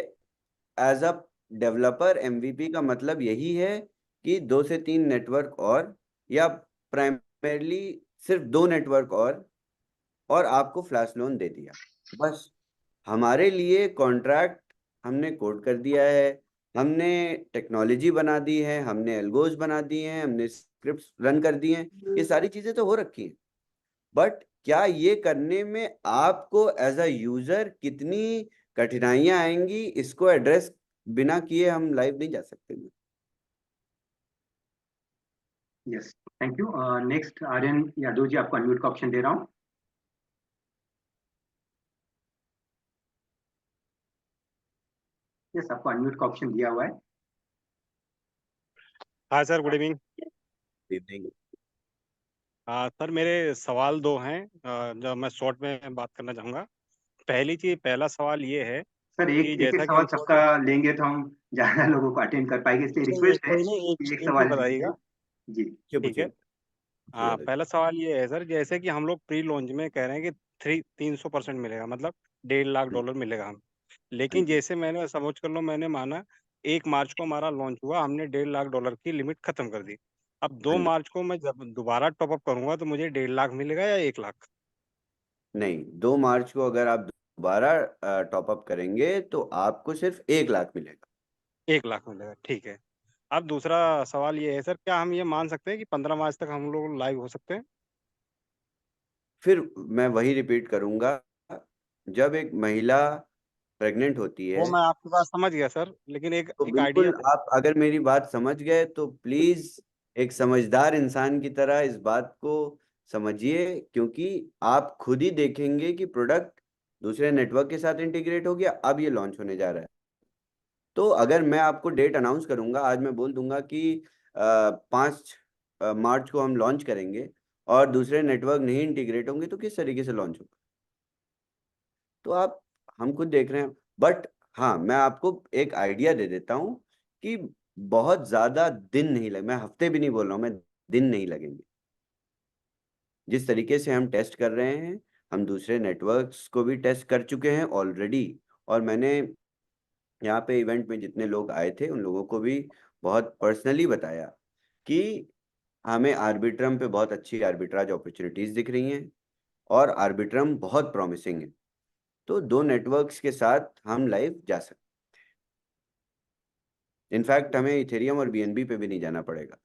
एज अ डेवलपर, MVP का मतलब यही है कि 2 से 3 नेटवर्क और, या प्राइमरली सिर्फ 2 नेटवर्क और आपको फ्लैश लोन दे दिया, बस। हमारे लिए कॉन्ट्रैक्ट हमने कोड कर दिया है, हमने टेक्नोलॉजी बना दी है, हमने एल्गोज बना दिए हैं, हमने स्क्रिप्ट्स रन कर दिए हैं, ये सारी चीजें तो हो रखी हैं। बट क्या ये करने में आपको एज अ यूजर कितनी कठिनाइयां आएंगी, इसको एड्रेस बिना किए हम लाइव नहीं जा सकते। Yes, thank you. Next Aryan Yadav ji, आपको अनम्यूट का ऑप्शन दे रहा हूँ। यस, आपको अनम्यूट का ऑप्शन दिया हुआ है। हाँ sir, good evening. Evening. Sir मेरे सवाल दो हैं, जो मैं शॉर्ट में बात करना चाहूँगा। पहला सवाल ये है सर कि एक एक जैसा कि सवाल हम सबका लेंगे तो हम ज्यादा लोगों को अटेंड कर पाएंगे, इसलिए रिक्वेस्ट है कोई नहीं, कि एक एक ही सवाल लीजिए। बताइएगा। जी। क्यों ठीक है। पूछिए, पूछिए दादा। पहला सवाल ये है सर, जैसे कि हम लोग प्री लॉन्च में कह रहे हैं कि 300% मिलेगा, मतलब $1.5 लाख मिलेगा हम। हाँ लेकिन जी, जैसे मैंने समझ कर लो, मैंने माना 1 मार्च को हमारा लॉन्च हुआ, हमने $1.5 लाख की लिमिट खत्म कर दी। अब दो हाँ जी। मार्च को मैं जब दोबारा टॉपअप करूंगा तो मुझे 1.5 लाख मिलेगा या 1 लाख? नहीं, 2 मार्च को अगर आप दोबारा टॉपअप करेंगे तो आपको सिर्फ 1 लाख मिलेगा। 1 लाख मिलेगा, ठीक है। अब दूसरा सवाल ये है सर, क्या हम ये मान सकते हैं कि 15 मार्च तक हम लोग लाइव हो सकते हैं? फिर मैं वही रिपीट करूंगा, जब एक महिला प्रेग्नेंट होती वो है, मैं आपकी बात समझ गया सर, लेकिन एक तो एक आइडिया बिल्कुल आप अगर मेरी बात समझ गए तो प्लीज एक समझदार इंसान की तरह इस बात को समझिए, क्योंकि आप खुद ही देखेंगे कि प्रोडक्ट दूसरे नेटवर्क के साथ इंटीग्रेट हो गया, अब ये लॉन्च होने जा रहा है। तो अगर मैं आपको डेट अनाउंस करूंगा, आज मैं बोल दूंगा कि 5 मार्च को हम लॉन्च करेंगे और दूसरे नेटवर्क नहीं इंटीग्रेट होंगे, तो किस तरीके से लॉन्च होगा? तो आप, हम खुद देख रहे हैं। बट हाँ, मैं आपको एक आइडिया दे देता हूँ कि बहुत ज्यादा दिन नहीं लगे, मैं हफ्ते भी नहीं बोल रहा हूँ, मैं दिन नहीं लगेंगे। जिस तरीके से हम टेस्ट कर रहे हैं, हम दूसरे नेटवर्क्स को भी टेस्ट कर चुके हैं ऑलरेडी। और मैंने यहाँ पे इवेंट में जितने लोग आए थे उन लोगों को भी बहुत पर्सनली बताया कि हमें आर्बिट्रम पे बहुत अच्छी आर्बिट्राज अपॉर्चुनिटीज दिख रही हैं और आर्बिट्रम बहुत प्रॉमिसिंग है। तो 2 नेटवर्क्स के साथ हम लाइव जा सकते हैं। इनफैक्ट हमें इथेरियम और BNB पे भी नहीं जाना पड़ेगा,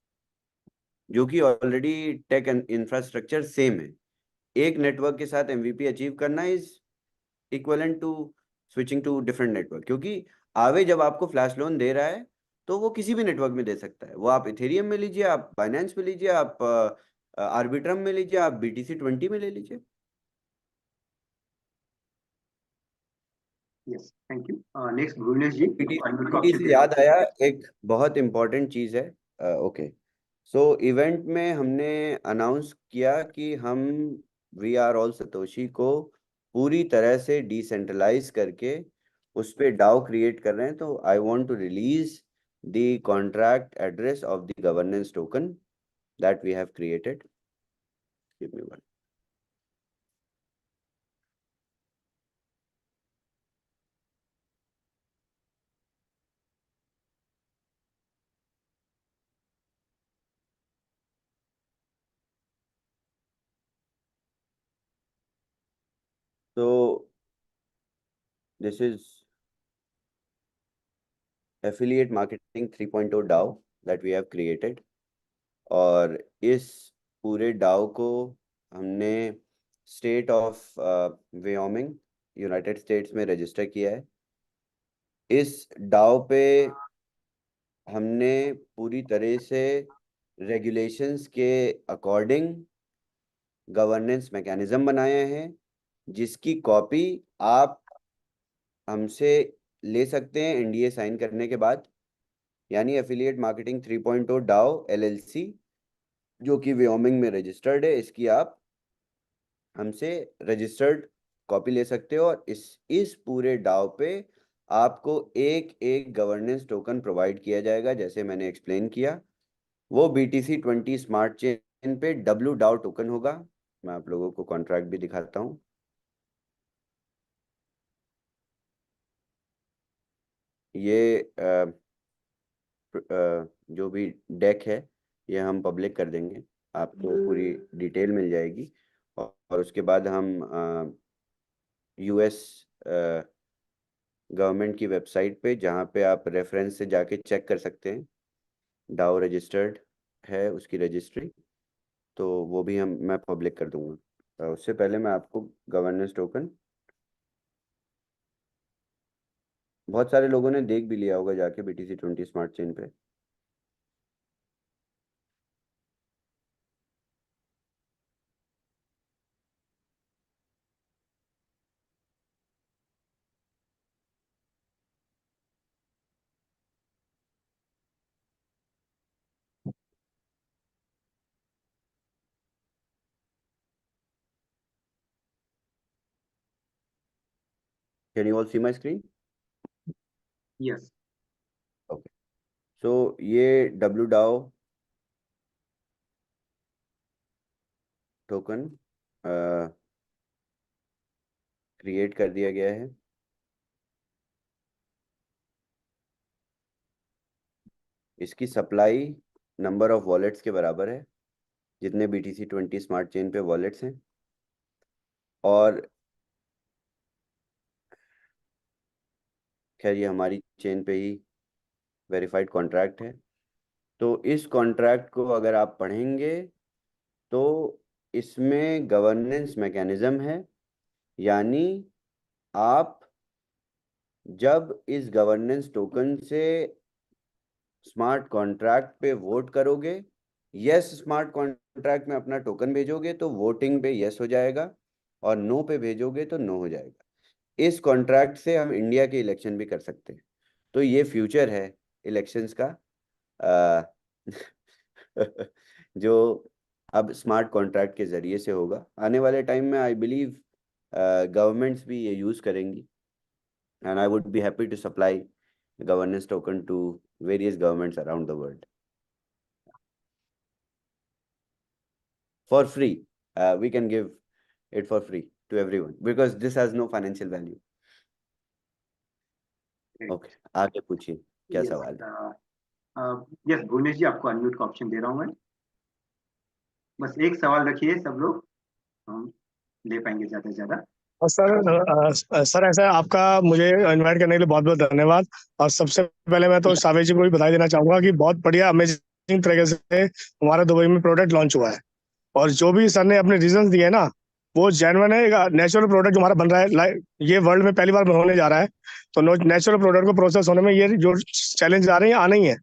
जो कि ऑलरेडी टेक इंफ्रास्ट्रक्चर सेम है। एक नेटवर्क के साथ MVP अचीव करना is equivalent to switching to different network, क्योंकि आवे जब आपको फ्लैश लोन दे रहा है तो वो किसी भी नेटवर्क में दे सकता है। वो आप इथेरियम में लीजिए, आप बाइनेंस में लीजिए, आप आर्बिट्रम में लीजिए, आप BTC20 में ले लीजिए। Yes, thank you. Next Bhuvnesh ji, आपको अनम्यूट का BTC20 ऑप्शन से दे रहा याद आया, एक बहुत इंपॉर्टेंट चीज है। ओके, सो इवेंट में हमने अनाउंस किया कि हम वी आर ऑल सतोशी को पूरी तरह से डिसेंट्रलाइज करके उस पे डाउ क्रिएट कर रहे हैं। तो I want to release the contract address of the governance token that we have created. Give me one. तो दिस इज एफिलिएट मार्केटिंग 3.0 डाउ दैट वी हैव क्रिएटेड। और इस पूरे डाउ को हमने स्टेट ऑफ वेयोमिंग, यूनाइटेड स्टेट्स में रजिस्टर किया है। इस डाउ पे हमने पूरी तरह से रेगुलेशंस के अकॉर्डिंग गवर्नेंस मैकेनिज्म बनाए हैं, जिसकी कॉपी आप हमसे ले सकते हैं एनडीए साइन करने के बाद। यानी एफिलिएट मार्केटिंग 3.0 डाओ एलएलसी, जो कि व्योमिंग में रजिस्टर्ड है, इसकी आप हमसे रजिस्टर्ड कॉपी ले सकते हो। और इस पूरे डाओ पे आपको एक एक गवर्नेंस टोकन प्रोवाइड किया जाएगा, जैसे मैंने एक्सप्लेन किया। वो BTC20 स्मार्ट चेन पे WDAO टोकन होगा। मैं आप लोगों को कॉन्ट्रैक्ट भी दिखाता हूँ। ये जो भी डेक है ये हम पब्लिक कर देंगे, आपको पूरी डिटेल मिल जाएगी। और उसके बाद हम US गवर्नमेंट की वेबसाइट पे, जहाँ पे आप रेफरेंस से जाके चेक कर सकते हैं, डाओ रजिस्टर्ड है उसकी रजिस्ट्री, तो वो भी मैं पब्लिक कर दूंगा। उससे पहले मैं आपको गवर्नेंस टोकन, बहुत सारे लोगों ने देख भी लिया होगा जाके BTC20 स्मार्ट चेन पे। Can you all see my screen? Yes. Okay. So ये WDAO टोकन क्रिएट कर दिया गया है। इसकी सप्लाई नंबर ऑफ वॉलेट्स के बराबर है, जितने BTC20 स्मार्ट चेन पे वॉलेट्स हैं। और खैर ये हमारी चेन पे ही वेरीफाइड कॉन्ट्रैक्ट है। तो इस कॉन्ट्रैक्ट को अगर आप पढ़ेंगे तो इसमें गवर्नेंस मैकेनिज्म है, यानी आप जब इस गवर्नेंस टोकन से स्मार्ट कॉन्ट्रैक्ट पे वोट करोगे, यस स्मार्ट कॉन्ट्रैक्ट में अपना टोकन भेजोगे तो वोटिंग पे यस हो जाएगा, और नो पे भेजोगे तो नो हो जाएगा। इस कॉन्ट्रैक्ट से हम इंडिया के इलेक्शन भी कर सकते हैं। तो ये फ्यूचर है इलेक्शंस का, जो अब स्मार्ट कॉन्ट्रैक्ट के जरिए से होगा। आने वाले टाइम में आई बिलीव गवर्नमेंट्स भी ये यूज करेंगी, and I would be happy to supply governance token to various governments around the world for free. We can give it for free to everyone because this has no financial value. Okay, आगे पूछिए क्या सवाल है? यस भुवनेश जी, आपको अनम्यूट का ऑप्शन दे रहा हूँ मैं। बस एक सवाल रखिए, सब लोग हम ले पाएंगे ज्यादा से ज्यादा। और सर ऐसा आपका मुझे इनवाइट करने के लिए बहुत बहुत धन्यवाद। और सबसे पहले मैं तो सावेश जी को भी बधाई देना चाहूंगा कि बहुत बढ़िया अमेजिंग तरीके से हमारा दुबई में प्रोडक्ट लॉन्च हुआ है। और जो भी सर ने अपने रीजंस दिए ना, वो जेन्युइन है। नेचुरल प्रोडक्ट हमारा बन रहा है, ये वर्ल्ड में पहली बार होने जा रहा है। तो नेचुरल प्रोडक्ट को प्रोसेस होने में ये जो चैलेंज आ रहे हैं आने ही है,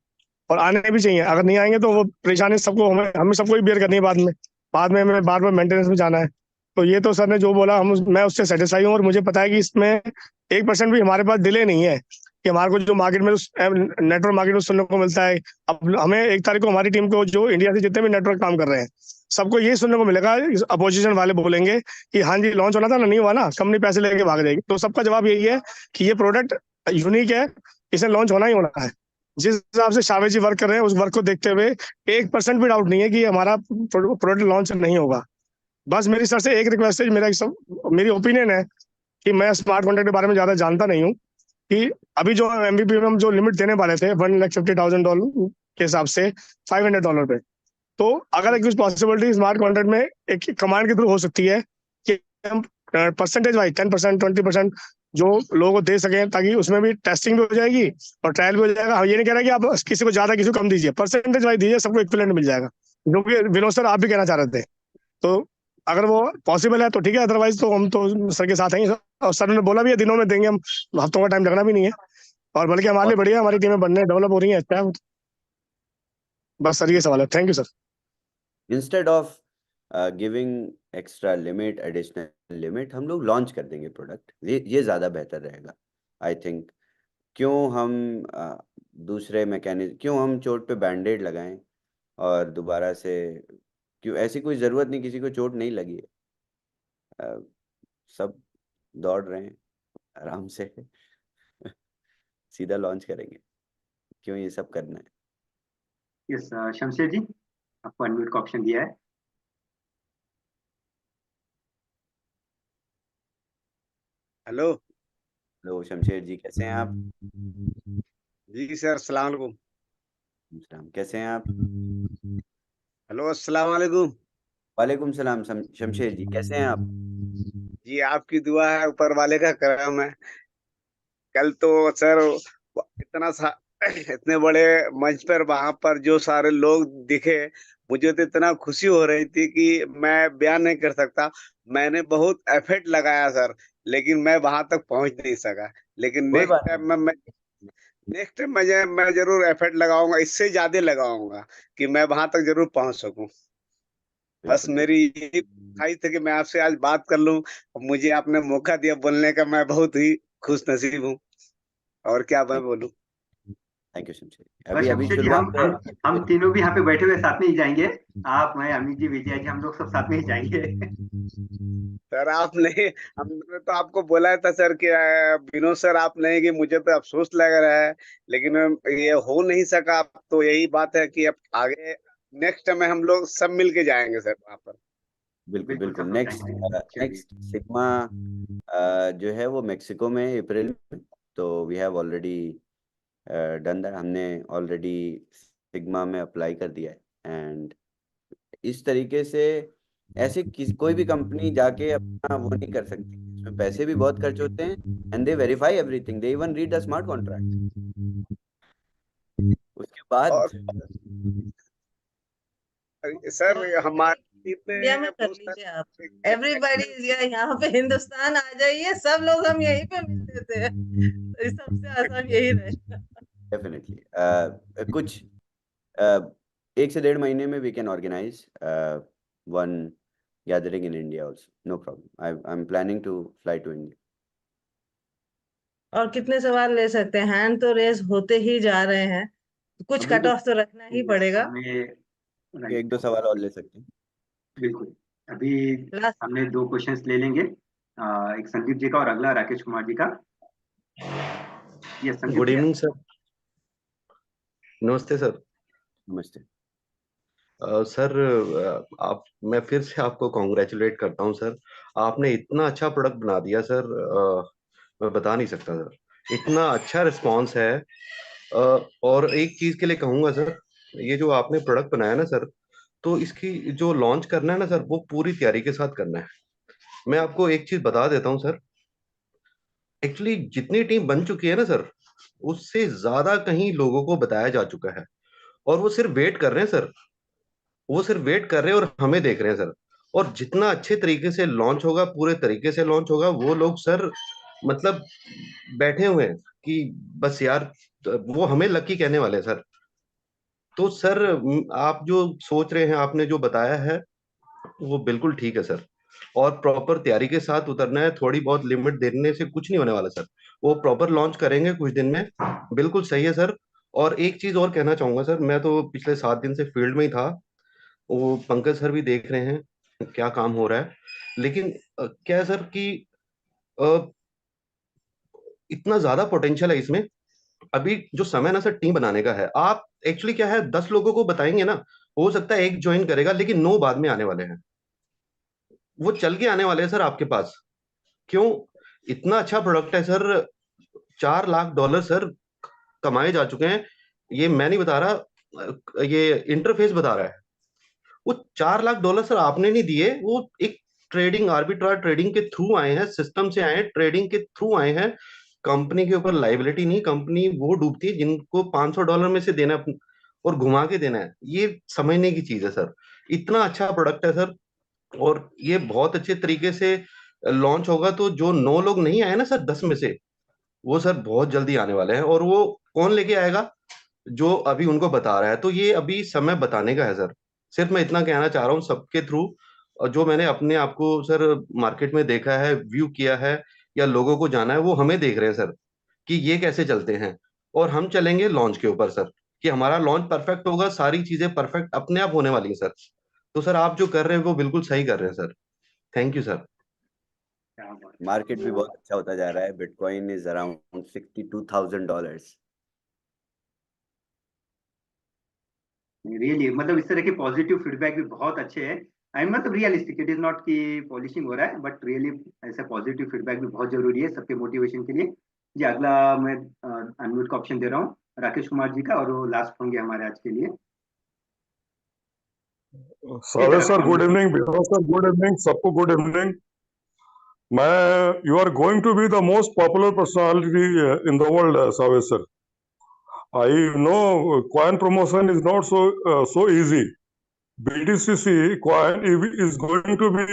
और आने भी चाहिए। अगर नहीं आएंगे तो वो परेशानी सबको हमें सबको ही बेयर करनी है बाद में हमें बार बार मेंटेनेंस में जाना है। तो ये तो सर ने जो बोला मैं उससे सेटिस्फाई हूँ। और मुझे पता है कि इसमें 1% भी हमारे पास डिले नहीं है कि हमारे को जो मार्केट में नेटवर्क मार्केट में सुनने को मिलता है। अब हमें 1 तारीख को हमारी टीम को जो इंडिया से जितने भी नेटवर्क काम कर रहे हैं सबको यही सुनने को मिलेगा, अपोजिशन वाले बोलेंगे कि हाँ जी लॉन्च होना था ना, नहीं हुआ ना, कंपनी पैसे लेके भाग जाएगी। तो सबका जवाब यही है कि ये प्रोडक्ट यूनिक है, इसे लॉन्च होना ही होना है। जिस हिसाब से शावेश जी वर्क कर रहे हैं उस वर्क को देखते हुए 1% भी डाउट नहीं है कि हमारा प्रोडक्ट लॉन्च नहीं होगा। बस मेरी सर से एक रिक्वेस्ट है, मेरी ओपिनियन है कि मैं स्मार्ट कॉन्ट्रैक्ट के बारे में ज्यादा जानता नहीं हूँ, कि अभी जो MVP में हम जो लिमिट देने वाले थे $150,000 के हिसाब से $500 पे, तो अगर एक पॉसिबिलिटी स्मार्ट कॉन्ट्रैक्ट में एक कमांड के थ्रू हो सकती है कि हम परसेंटेज वाइज 10% 20% जो लोगों को दे सकें, ताकि उसमें भी टेस्टिंग भी हो जाएगी और ट्रायल भी हो जाएगा। हम ये नहीं कह रहे कि आप किसी को ज्यादा किसी को कम दीजिए, परसेंटेज वाइज दीजिए, सबको इक्विवेलेंट मिल जाएगा, जो कि विनोद सर आप भी कहना चाह रहे थे। तो अगर वो पॉसिबल है तो ठीक है, अदरवाइज तो हम तो सर के साथ हैं। और सर ने बोला भी है दिनों में देंगे, हम हफ्तों का टाइम लगना भी नहीं है। और बल्कि हमारे लिए बढ़िया, हमारी टीमें बनने डेवलप हो रही है। अच्छा बस सर ये सवाल है। Thank you sir. Instead of giving extra limit, additional limit, हम लोग लॉन्च कर देंगे प्रोडक्ट, ये ज़्यादा बेहतर रहेगा आई थिंक। क्यों हम दूसरे मैकेनिज्म, क्यों हम चोट पे बैंडेड लगाएं और दोबारा से, क्यों, ऐसी कोई ज़रूरत नहीं, किसी को चोट नहीं लगी है, सब दौड़ रहे हैं आराम से सीधा लॉन्च करेंगे, क्यों ये सब करना है। यस शमशेर जी, आपको अनम्यूट का ऑप्शन दिया है। हेलो हेलो शमशेर जी, कैसे हैं आप? जी सर, अस्सलाम वालेकुम। सलाम, कैसे हैं आप? हेलो, अस्सलाम वालेकुम। वालेकुम सलाम। शमशेर जी, कैसे हैं आप? जी आपकी दुआ है, ऊपर वाले का करम है। कल तो सर इतना सा इतने बड़े मंच पर वहां पर जो सारे लोग दिखे, मुझे तो इतना खुशी हो रही थी कि मैं बयान नहीं कर सकता। मैंने बहुत एफर्ट लगाया सर, लेकिन मैं वहां तक पहुंच नहीं सका। लेकिन कोई बात नहीं। नेक्स्ट टाइम मैं जरूर एफर्ट लगाऊंगा, इससे ज्यादा लगाऊंगा कि मैं वहां तक जरूर पहुंच सकूं। बस बिल्कुल मेरी यही ख्वाहिश थी कि मैं आपसे आज बात कर लूं। मुझे आपने मौका दिया बोलने का, मैं बहुत ही खुश नसीब हूँ। और क्या मैं बोलूं। Thank you Shamsher. और अभी अभी शमशेर जी, शुरुआत है। हम तीनों भी यहाँ पे बैठे हुए साथ में ही जाएंगे। आप, मैं, अमित जी, विजय जी, हम लोग सब साथ में ही जाएंगे। सर आपने, हमने तो आपको बोला था सर कि विनोद सर आप नहीं कि मुझे तो अफसोस लग रहा है, लेकिन ये हो नहीं सका। तो यही बात है कि अब आगे नेक्स्ट टाइम हम लोग सब मिल के जाएंगे सर वहां पर। बिल्कुल बिल्कुल। सब लोग नेक्स्ट जाएंगे। चलिए। नेक्स्ट सिग्मा जो है वो मेक्सिको में अप्रैल में, तो we have already done that. हमने ऑलरेडी सिग्मा में अप्लाई कर दिया है। एंड इस तरीके से ऐसे कोई भी कंपनी जाके अपना वो नहीं कर सकती, इसमें पैसे भी बहुत खर्च होते हैं। And they verify everything, they even read the smart contract. उसके बाद सर हमारे इंडिया में कर लीजिए आप। एवरीबॉडी यहाँ पे हिंदुस्तान आ जाइए, सब लोग हम यहीं पे मिल लेते हैं, तो इस सबसे आसान यही रहेगा। डेफिनेटली कुछ 1 से 1.5 महीने में we can organise one gathering in India also, no problem. I am planning to fly to India. और कितने सवाल ले सकते हैं, हैंड तो रेस होते ही जा रहे हैं, कुछ अभी कट तो ऑफ तो रखना ही पड़ेगा। हमें 1-2 सवाल और ले सकते हैं। बिल्कुल। अभी लास्ट हमने 2 क्वेश्चंस ले लेंगे, एक संदीप जी का और अगला राकेश कुमार जी का। ये Sandeep good ji. Evening sir. नमस्ते सर। नमस्ते। सर आप, मैं फिर से आपको कॉन्ग्रेचुलेट करता हूं सर। आपने इतना अच्छा प्रोडक्ट बना दिया सर, मैं बता नहीं सकता सर। इतना अच्छा रिस्पांस है। और एक चीज के लिए कहूंगा सर, ये जो आपने प्रोडक्ट बनाया ना सर, तो इसकी जो लॉन्च करना है ना सर, वो पूरी तैयारी के साथ करना है। मैं आपको एक चीज बता देता हूँ सर। एक्चुअली जितनी टीम बन चुकी है ना सर, उससे ज्यादा कहीं लोगों को बताया जा चुका है, और वो सिर्फ वेट कर रहे हैं सर। वो सिर्फ वेट कर रहे हैं और हमें देख रहे हैं सर। और जितना अच्छे तरीके से लॉन्च होगा, पूरे तरीके से लॉन्च होगा, वो लोग सर मतलब बैठे हुए हैं कि बस यार, वो हमें लकी कहने वाले हैं सर। तो सर आप जो सोच रहे हैं, आपने जो बताया है, वो बिल्कुल ठीक है सर। और प्रॉपर तैयारी के साथ उतरना है। थोड़ी बहुत लिमिट देने से कुछ नहीं होने वाला सर। वो प्रॉपर लॉन्च करेंगे कुछ दिन में। बिल्कुल सही है सर। और एक चीज और कहना चाहूंगा सर, मैं तो पिछले 7 दिन से फील्ड में ही था। वो पंकज सर भी देख रहे हैं क्या काम हो रहा है। लेकिन क्या है सर कि अ, इतना ज्यादा पोटेंशियल है इसमें। अभी जो समय ना सर टीम बनाने का है, आप एक्चुअली क्या है, 10 लोगों को बताएंगे ना, हो सकता है एक ज्वाइन करेगा, लेकिन 9 बाद में आने वाले हैं। वो चल के आने वाले हैं सर आपके पास। क्यों? इतना अच्छा प्रोडक्ट है सर। $4 लाख सर कमाए जा चुके हैं। ये मैं नहीं बता रहा, ये इंटरफेस बता रहा है। वो $4 लाख सर आपने नहीं दिए, वो एक ट्रेडिंग, आर्बिट्राज ट्रेडिंग के थ्रू आए हैं, सिस्टम से आए हैं, ट्रेडिंग के थ्रू आए हैं। कंपनी के ऊपर लाइबिलिटी नहीं, कंपनी वो डूबती है जिनको $500 में से देना और घुमा के देना है। ये समझने की चीज है सर। इतना अच्छा प्रोडक्ट है सर। और ये बहुत अच्छे तरीके से लॉन्च होगा, तो जो 9 लोग नहीं आए ना सर 10 में से, वो सर बहुत जल्दी आने वाले हैं। और वो कौन लेके आएगा? जो अभी उनको बता रहा है, तो ये अभी समय बताने का है सर। सिर्फ मैं इतना कहना चाह रहा हूँ सबके थ्रू, और जो मैंने अपने आप को सर मार्केट में देखा है, व्यू किया है, या लोगों को जाना है, वो हमें देख रहे हैं सर कि ये कैसे चलते हैं। और हम चलेंगे लॉन्च के ऊपर सर, कि हमारा लॉन्च परफेक्ट होगा, सारी चीजें परफेक्ट अपने आप होने वाली है सर। तो सर आप जो कर रहे हैं वो बिल्कुल सही कर रहे हैं sir. Thank you sir. Market भी बहुत अच्छा होता जा रहा है। Bitcoin is around $62,000। रियली मतलब इस तरह के पॉजिटिव फीडबैक भी बहुत अच्छे हैं। आई मतलब रियलिस्टिक, इट इज नॉट कि पॉलिशिंग हो रहा है, बट रियली ऐसा पॉजिटिव फीडबैक भी बहुत जरूरी है सबके मोटिवेशन के लिए। जी अगला मैं अनम्यूट का ऑप्शन दे रहा हूँ राकेश कुमार जी का, और वो लास्ट होंगे हमारे आज के लिए। सावे sir good evening, Vinod sir good evening, सबको गुड इवनिंग। मैं you are going to be the most popular personality in the world, सावे sir. I know coin promotion is not so easy. BTCC coin is going to be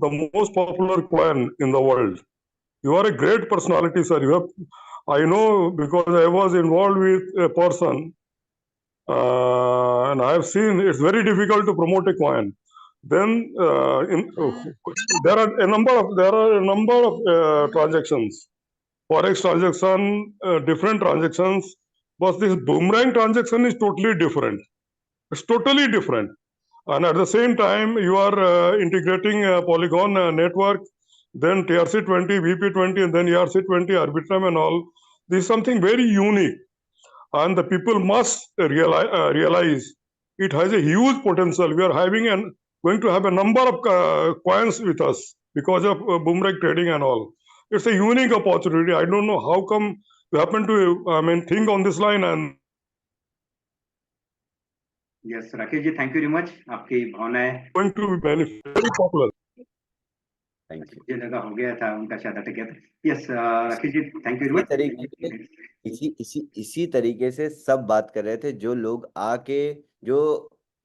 the most popular coin in the world. You are a great personality, sir. I know because I was involved with a person, and I have seen it's very difficult to promote a coin. Then there are a number of transactions, forex transaction, different transactions, but this boomerang transaction is totally different. It's totally different. And at the same time, you are integrating Polygon network, then TRC20, VP20, and then ERC20, Arbitrum, and all. This is something very unique, and the people must realize it has a huge potential. We are going to have a number of coins with us because of boomerang trading and all. It's a unique opportunity. I don't know how come you happen to think on this line. And yes Rakesh ji, thank you very much. आपकी भावनाएं going to be very popular. Thank you. मुझे लगा हो गया था, उनका शायद अटक गया था। Yes Rakesh ji, thank you very much. इसी तरीके से सब बात कर रहे थे, जो लोग आके, जो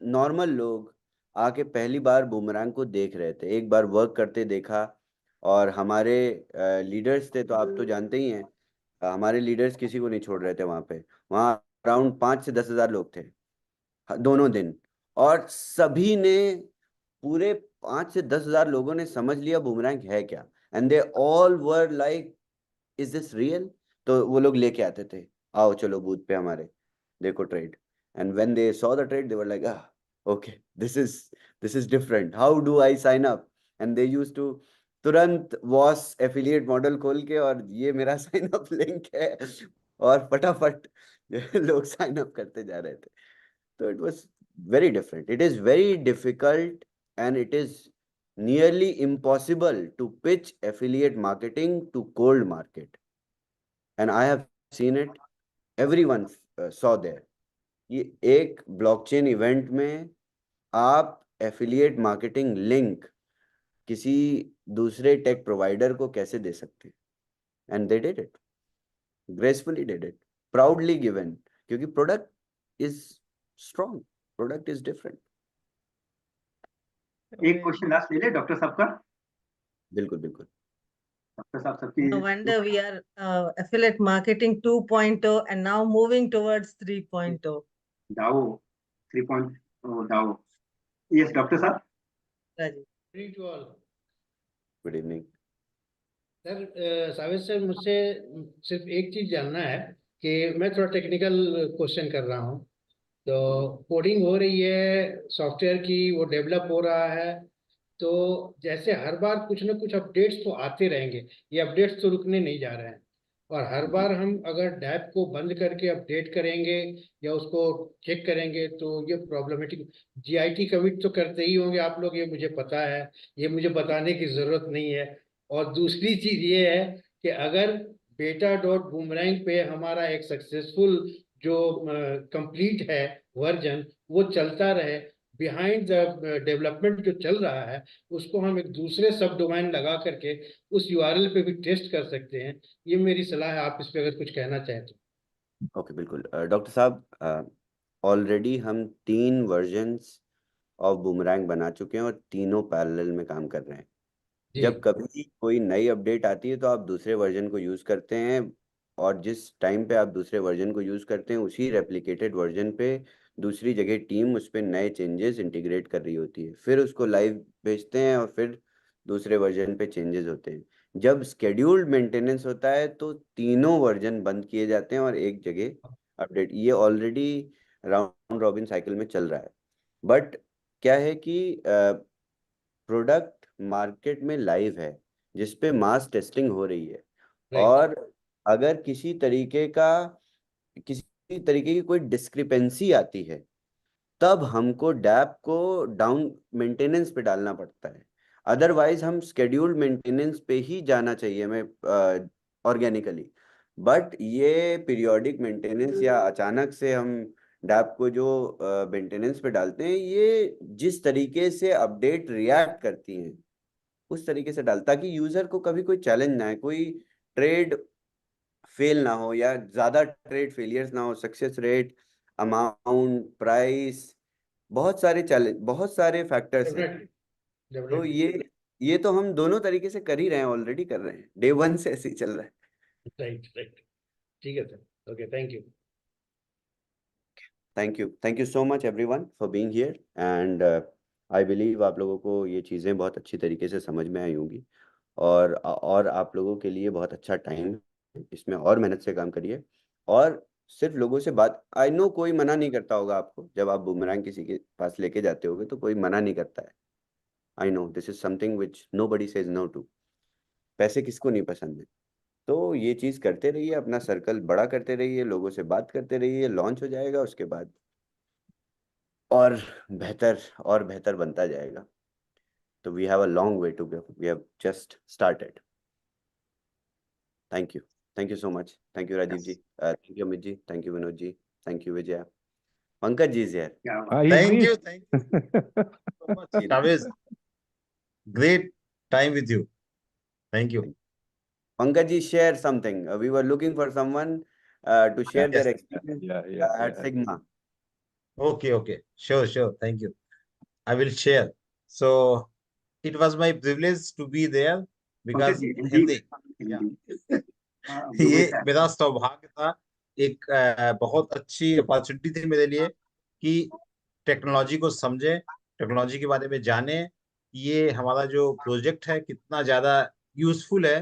नॉर्मल लोग आके पहली बार बूमरैंग को देख रहे थे, एक बार वर्क करते देखा। और हमारे लीडर्स थे, तो आप तो जानते ही हैं, हमारे लीडर्स किसी को नहीं छोड़ रहे थे वहाँ पे। वहाँ अराउंड 5 से 10 हज़ार लोग थे दोनों दिन, और सभी ने, पूरे 5 से 10 हज़ार लोगों ने समझ लिया बूमरैंग है क्या। And they all were like, is this real? तो वो लोग लेके आते थे, आओ चलो बूथ पे हमारे, देखो trade. And when they saw the trade, they were like, okay, this is different, how do I sign up? And they use to तुरंत वॉस एफिलिएट मॉडल खोल के, और ये मेरा साइन अप लिंक है, और फटाफट लोग साइन अप करते जा रहे थे। So it was very different. It is very difficult, and it is nearly impossible to pitch affiliate marketing to cold market. And I have seen it. Everyone saw there. ये एक blockchain event में आप affiliate marketing link किसी दूसरे टेक प्रोवाइडर को कैसे दे सकते? And they did it. Gracefully did it. Proudly given. क्योंकि product is strong. Product is different. एक क्वेश्चन लास्ट ले ले डॉक्टर साहब का। बिल्कुल बिल्कुल। डॉक्टर साहब सबकी No wonder we are affiliate marketing 2.0 and now moving towards 3.0. DAO 3.0 DAO. Yes doctor साहब। Good evening sir. सावेद सर, मुझसे सिर्फ एक चीज जानना है कि मैं थोड़ा टेक्निकल क्वेश्चन कर रहा हूँ। तो कोडिंग हो रही है सॉफ्टवेयर की, वो डेवलप हो रहा है, तो जैसे हर बार कुछ ना कुछ अपडेट्स तो आते रहेंगे, ये अपडेट्स तो रुकने नहीं जा रहे हैं। और हर बार हम अगर डैप को बंद करके अपडेट करेंगे या उसको चेक करेंगे तो ये प्रॉब्लमेटिक। जीआईटी कमिट तो करते ही होंगे आप लोग, ये मुझे पता है, ये मुझे बताने की जरूरत नहीं है। और दूसरी चीज ये है कि अगर beta.boomerang पे हमारा एक सक्सेसफुल जो कंप्लीट है वर्जन, वो चलता रहे, बिहाइंड द डेवलपमेंट जो चल रहा है उसको हम एक दूसरे सब डोमेन लगा करके उस यूआरएल पे भी टेस्ट कर सकते हैं। ये मेरी सलाह है, आप इस पे अगर कुछ कहना चाहें तो। ओके बिल्कुल। डॉक्टर साहब, ऑलरेडी हम 3 वर्जन्स ऑफ बूमरैंग बना चुके हैं, और तीनों पैरेलल में काम कर रहे हैं। जब कभी कोई नई अपडेट आती है तो आप दूसरे वर्जन को यूज करते हैं, और जिस टाइम पे आप दूसरे वर्जन को यूज़ करते हैं उसी रेप्लिकेटेड वर्जन पे दूसरी जगह टीम उस पर नए चेंजेस इंटीग्रेट कर रही होती है, फिर उसको लाइव भेजते हैं और फिर दूसरे वर्जन पे चेंजेस होते हैं। जब स्केड्यूल्ड मेंटेनेंस होता है तो तीनों वर्जन बंद किए जाते हैं और एक जगह अपडेट। ये ऑलरेडी राउंड रॉबिन साइकिल में चल रहा है। बट क्या है कि प्रोडक्ट मार्केट में लाइव है जिसपे मास टेस्टिंग हो रही है, और अगर किसी तरीके की कोई डिस्क्रिपेंसी आती है तब हमको डैप को डाउन मेंटेनेंस पे डालना पड़ता है। अदरवाइज हम स्केड्यूल्ड मेंटेनेंस पे ही जाना चाहिए हमें ऑर्गेनिकली। बट ये पीरियोडिक मेंटेनेंस या अचानक से हम डैप को जो मेंटेनेंस पे डालते हैं, ये जिस तरीके से अपडेट रिएक्ट करती हैं उस तरीके से डाल, ताकि यूजर को कभी कोई चैलेंज ना है, कोई ट्रेड फेल ना हो या ज्यादा ट्रेड फेलियर्स ना हो। सक्सेस रेट, अमाउंट, प्राइस, बहुत सारे चैलेंज, बहुत सारे फैक्टर्स हैं। तो ये तो हम दोनों तरीके से कर ही रहे हैं, ऑलरेडी कर रहे हैं, डे 1 से ऐसे ही चल रहा है। राइट, ठीक है sir, okay, thank you. Thank you so much everyone for being here, and I believe आप लोगों को ये चीज़ें बहुत अच्छी तरीके से समझ में आई होंगी, और आप लोगों के लिए बहुत अच्छा टाइम है, इसमें और मेहनत से काम करिए। और सिर्फ लोगों से बात, आई नो कोई मना नहीं करता होगा आपको, जब आप बुमरैंग किसी के पास लेके जाते होगे तो कोई मना नहीं करता है। I know this is something which nobody says no to. पैसे किसको नहीं पसंद है? तो ये चीज़ करते रहिए, अपना सर्कल बड़ा करते रहिए, लोगों से बात करते रहिए, लॉन्च हो जाएगा उसके बाद और बेहतर बनता जाएगा। तो we have a long way to go, we have just started. Thank you so much. Thank you Rajiv ji, thank you Amit ji, thank you Vinod ji, thank you Vijay. Pankaj ji is here. Thank you so much, Raviz. Great time with you. Thank you. Pankaj ji, share something. We were looking for someone to share their experience at Sigma. Okay. Sure. Thank you. I will share. So it was my privilege to be there because Hindi. ये मेरा सौभाग्य था, एक बहुत अच्छी अपॉर्चुनिटी थी मेरे लिए कि टेक्नोलॉजी को समझे, टेक्नोलॉजी के बारे में जाने, ये हमारा जो प्रोजेक्ट है कितना ज्यादा यूजफुल है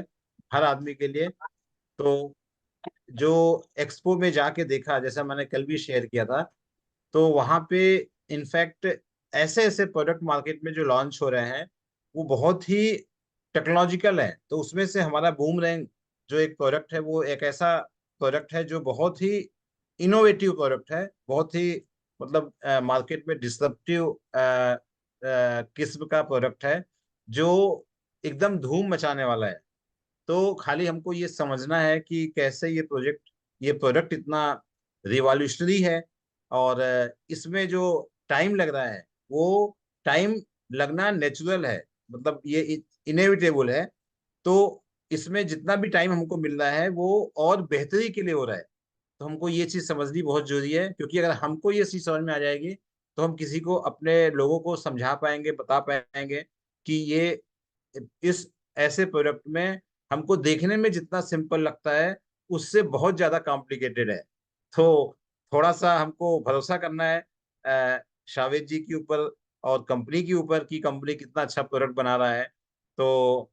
हर आदमी के लिए। तो जो एक्सपो में जाके देखा, जैसा मैंने कल भी शेयर किया था, तो वहां पे इनफैक्ट ऐसे ऐसे प्रोडक्ट मार्केट में जो लॉन्च हो रहे हैं वो बहुत ही टेक्नोलॉजिकल है। तो उसमें से हमारा बूमरैंग जो एक प्रोडक्ट है वो एक ऐसा प्रोडक्ट है जो बहुत ही इनोवेटिव प्रोडक्ट है, बहुत ही मतलब मार्केट में डिसरप्टिव किस्म का प्रोडक्ट है जो एकदम धूम मचाने वाला है। तो खाली हमको ये समझना है कि कैसे ये प्रोडक्ट इतना रिवॉल्यूशनरी है, और इसमें जो टाइम लग रहा है वो टाइम लगना नेचुरल है, मतलब ये इनएविटेबल है। तो इसमें जितना भी टाइम हमको मिल रहा है वो और बेहतरी के लिए हो रहा है। तो हमको ये चीज समझनी बहुत जरूरी है, क्योंकि अगर हमको ये चीज समझ में आ जाएगी तो हम किसी को, अपने लोगों को समझा पाएंगे, बता पाएंगे कि ये इस ऐसे प्रोडक्ट में हमको देखने में जितना सिंपल लगता है उससे बहुत ज्यादा कॉम्प्लिकेटेड है। तो थोड़ा सा हमको भरोसा करना है शावेद जी के ऊपर और कंपनी के ऊपर कि कंपनी कितना अच्छा प्रोडक्ट बना रहा है। तो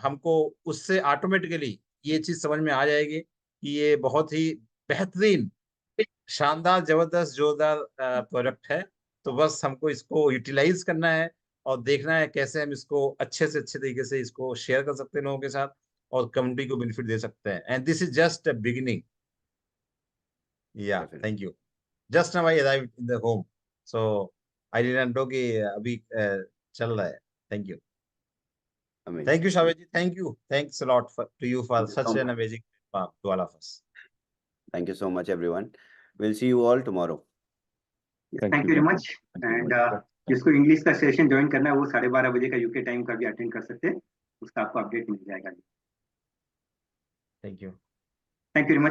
हमको उससे ऑटोमेटिकली ये चीज समझ में आ जाएगी कि ये बहुत ही बेहतरीन, शानदार, जबरदस्त, जोरदार प्रोडक्ट है। तो बस हमको इसको यूटिलाइज करना है और देखना है कैसे हम इसको अच्छे से अच्छे तरीके से इसको शेयर कर सकते हैं लोगों के साथ और कम्युनिटी को बेनिफिट दे सकते हैं। And this is just a beginning. Yeah thank you. Just now I arrived in the home, so I didn't know कि अभी चल रहा है। Thank you. Thank you, Shaveed ji. Thank you. Thanks a lot to you for such an amazing platform to all of us. Thank you so much, everyone. We'll see you all tomorrow. Thank you very much. And जिसको इंग्लिश का सेशन ज्वाइन करना है वो 12:30 बजे का यूके टाइम का भी अटेंड कर सकते हैं, उसका आपको अपडेट मिल जाएगा। Thank you very much.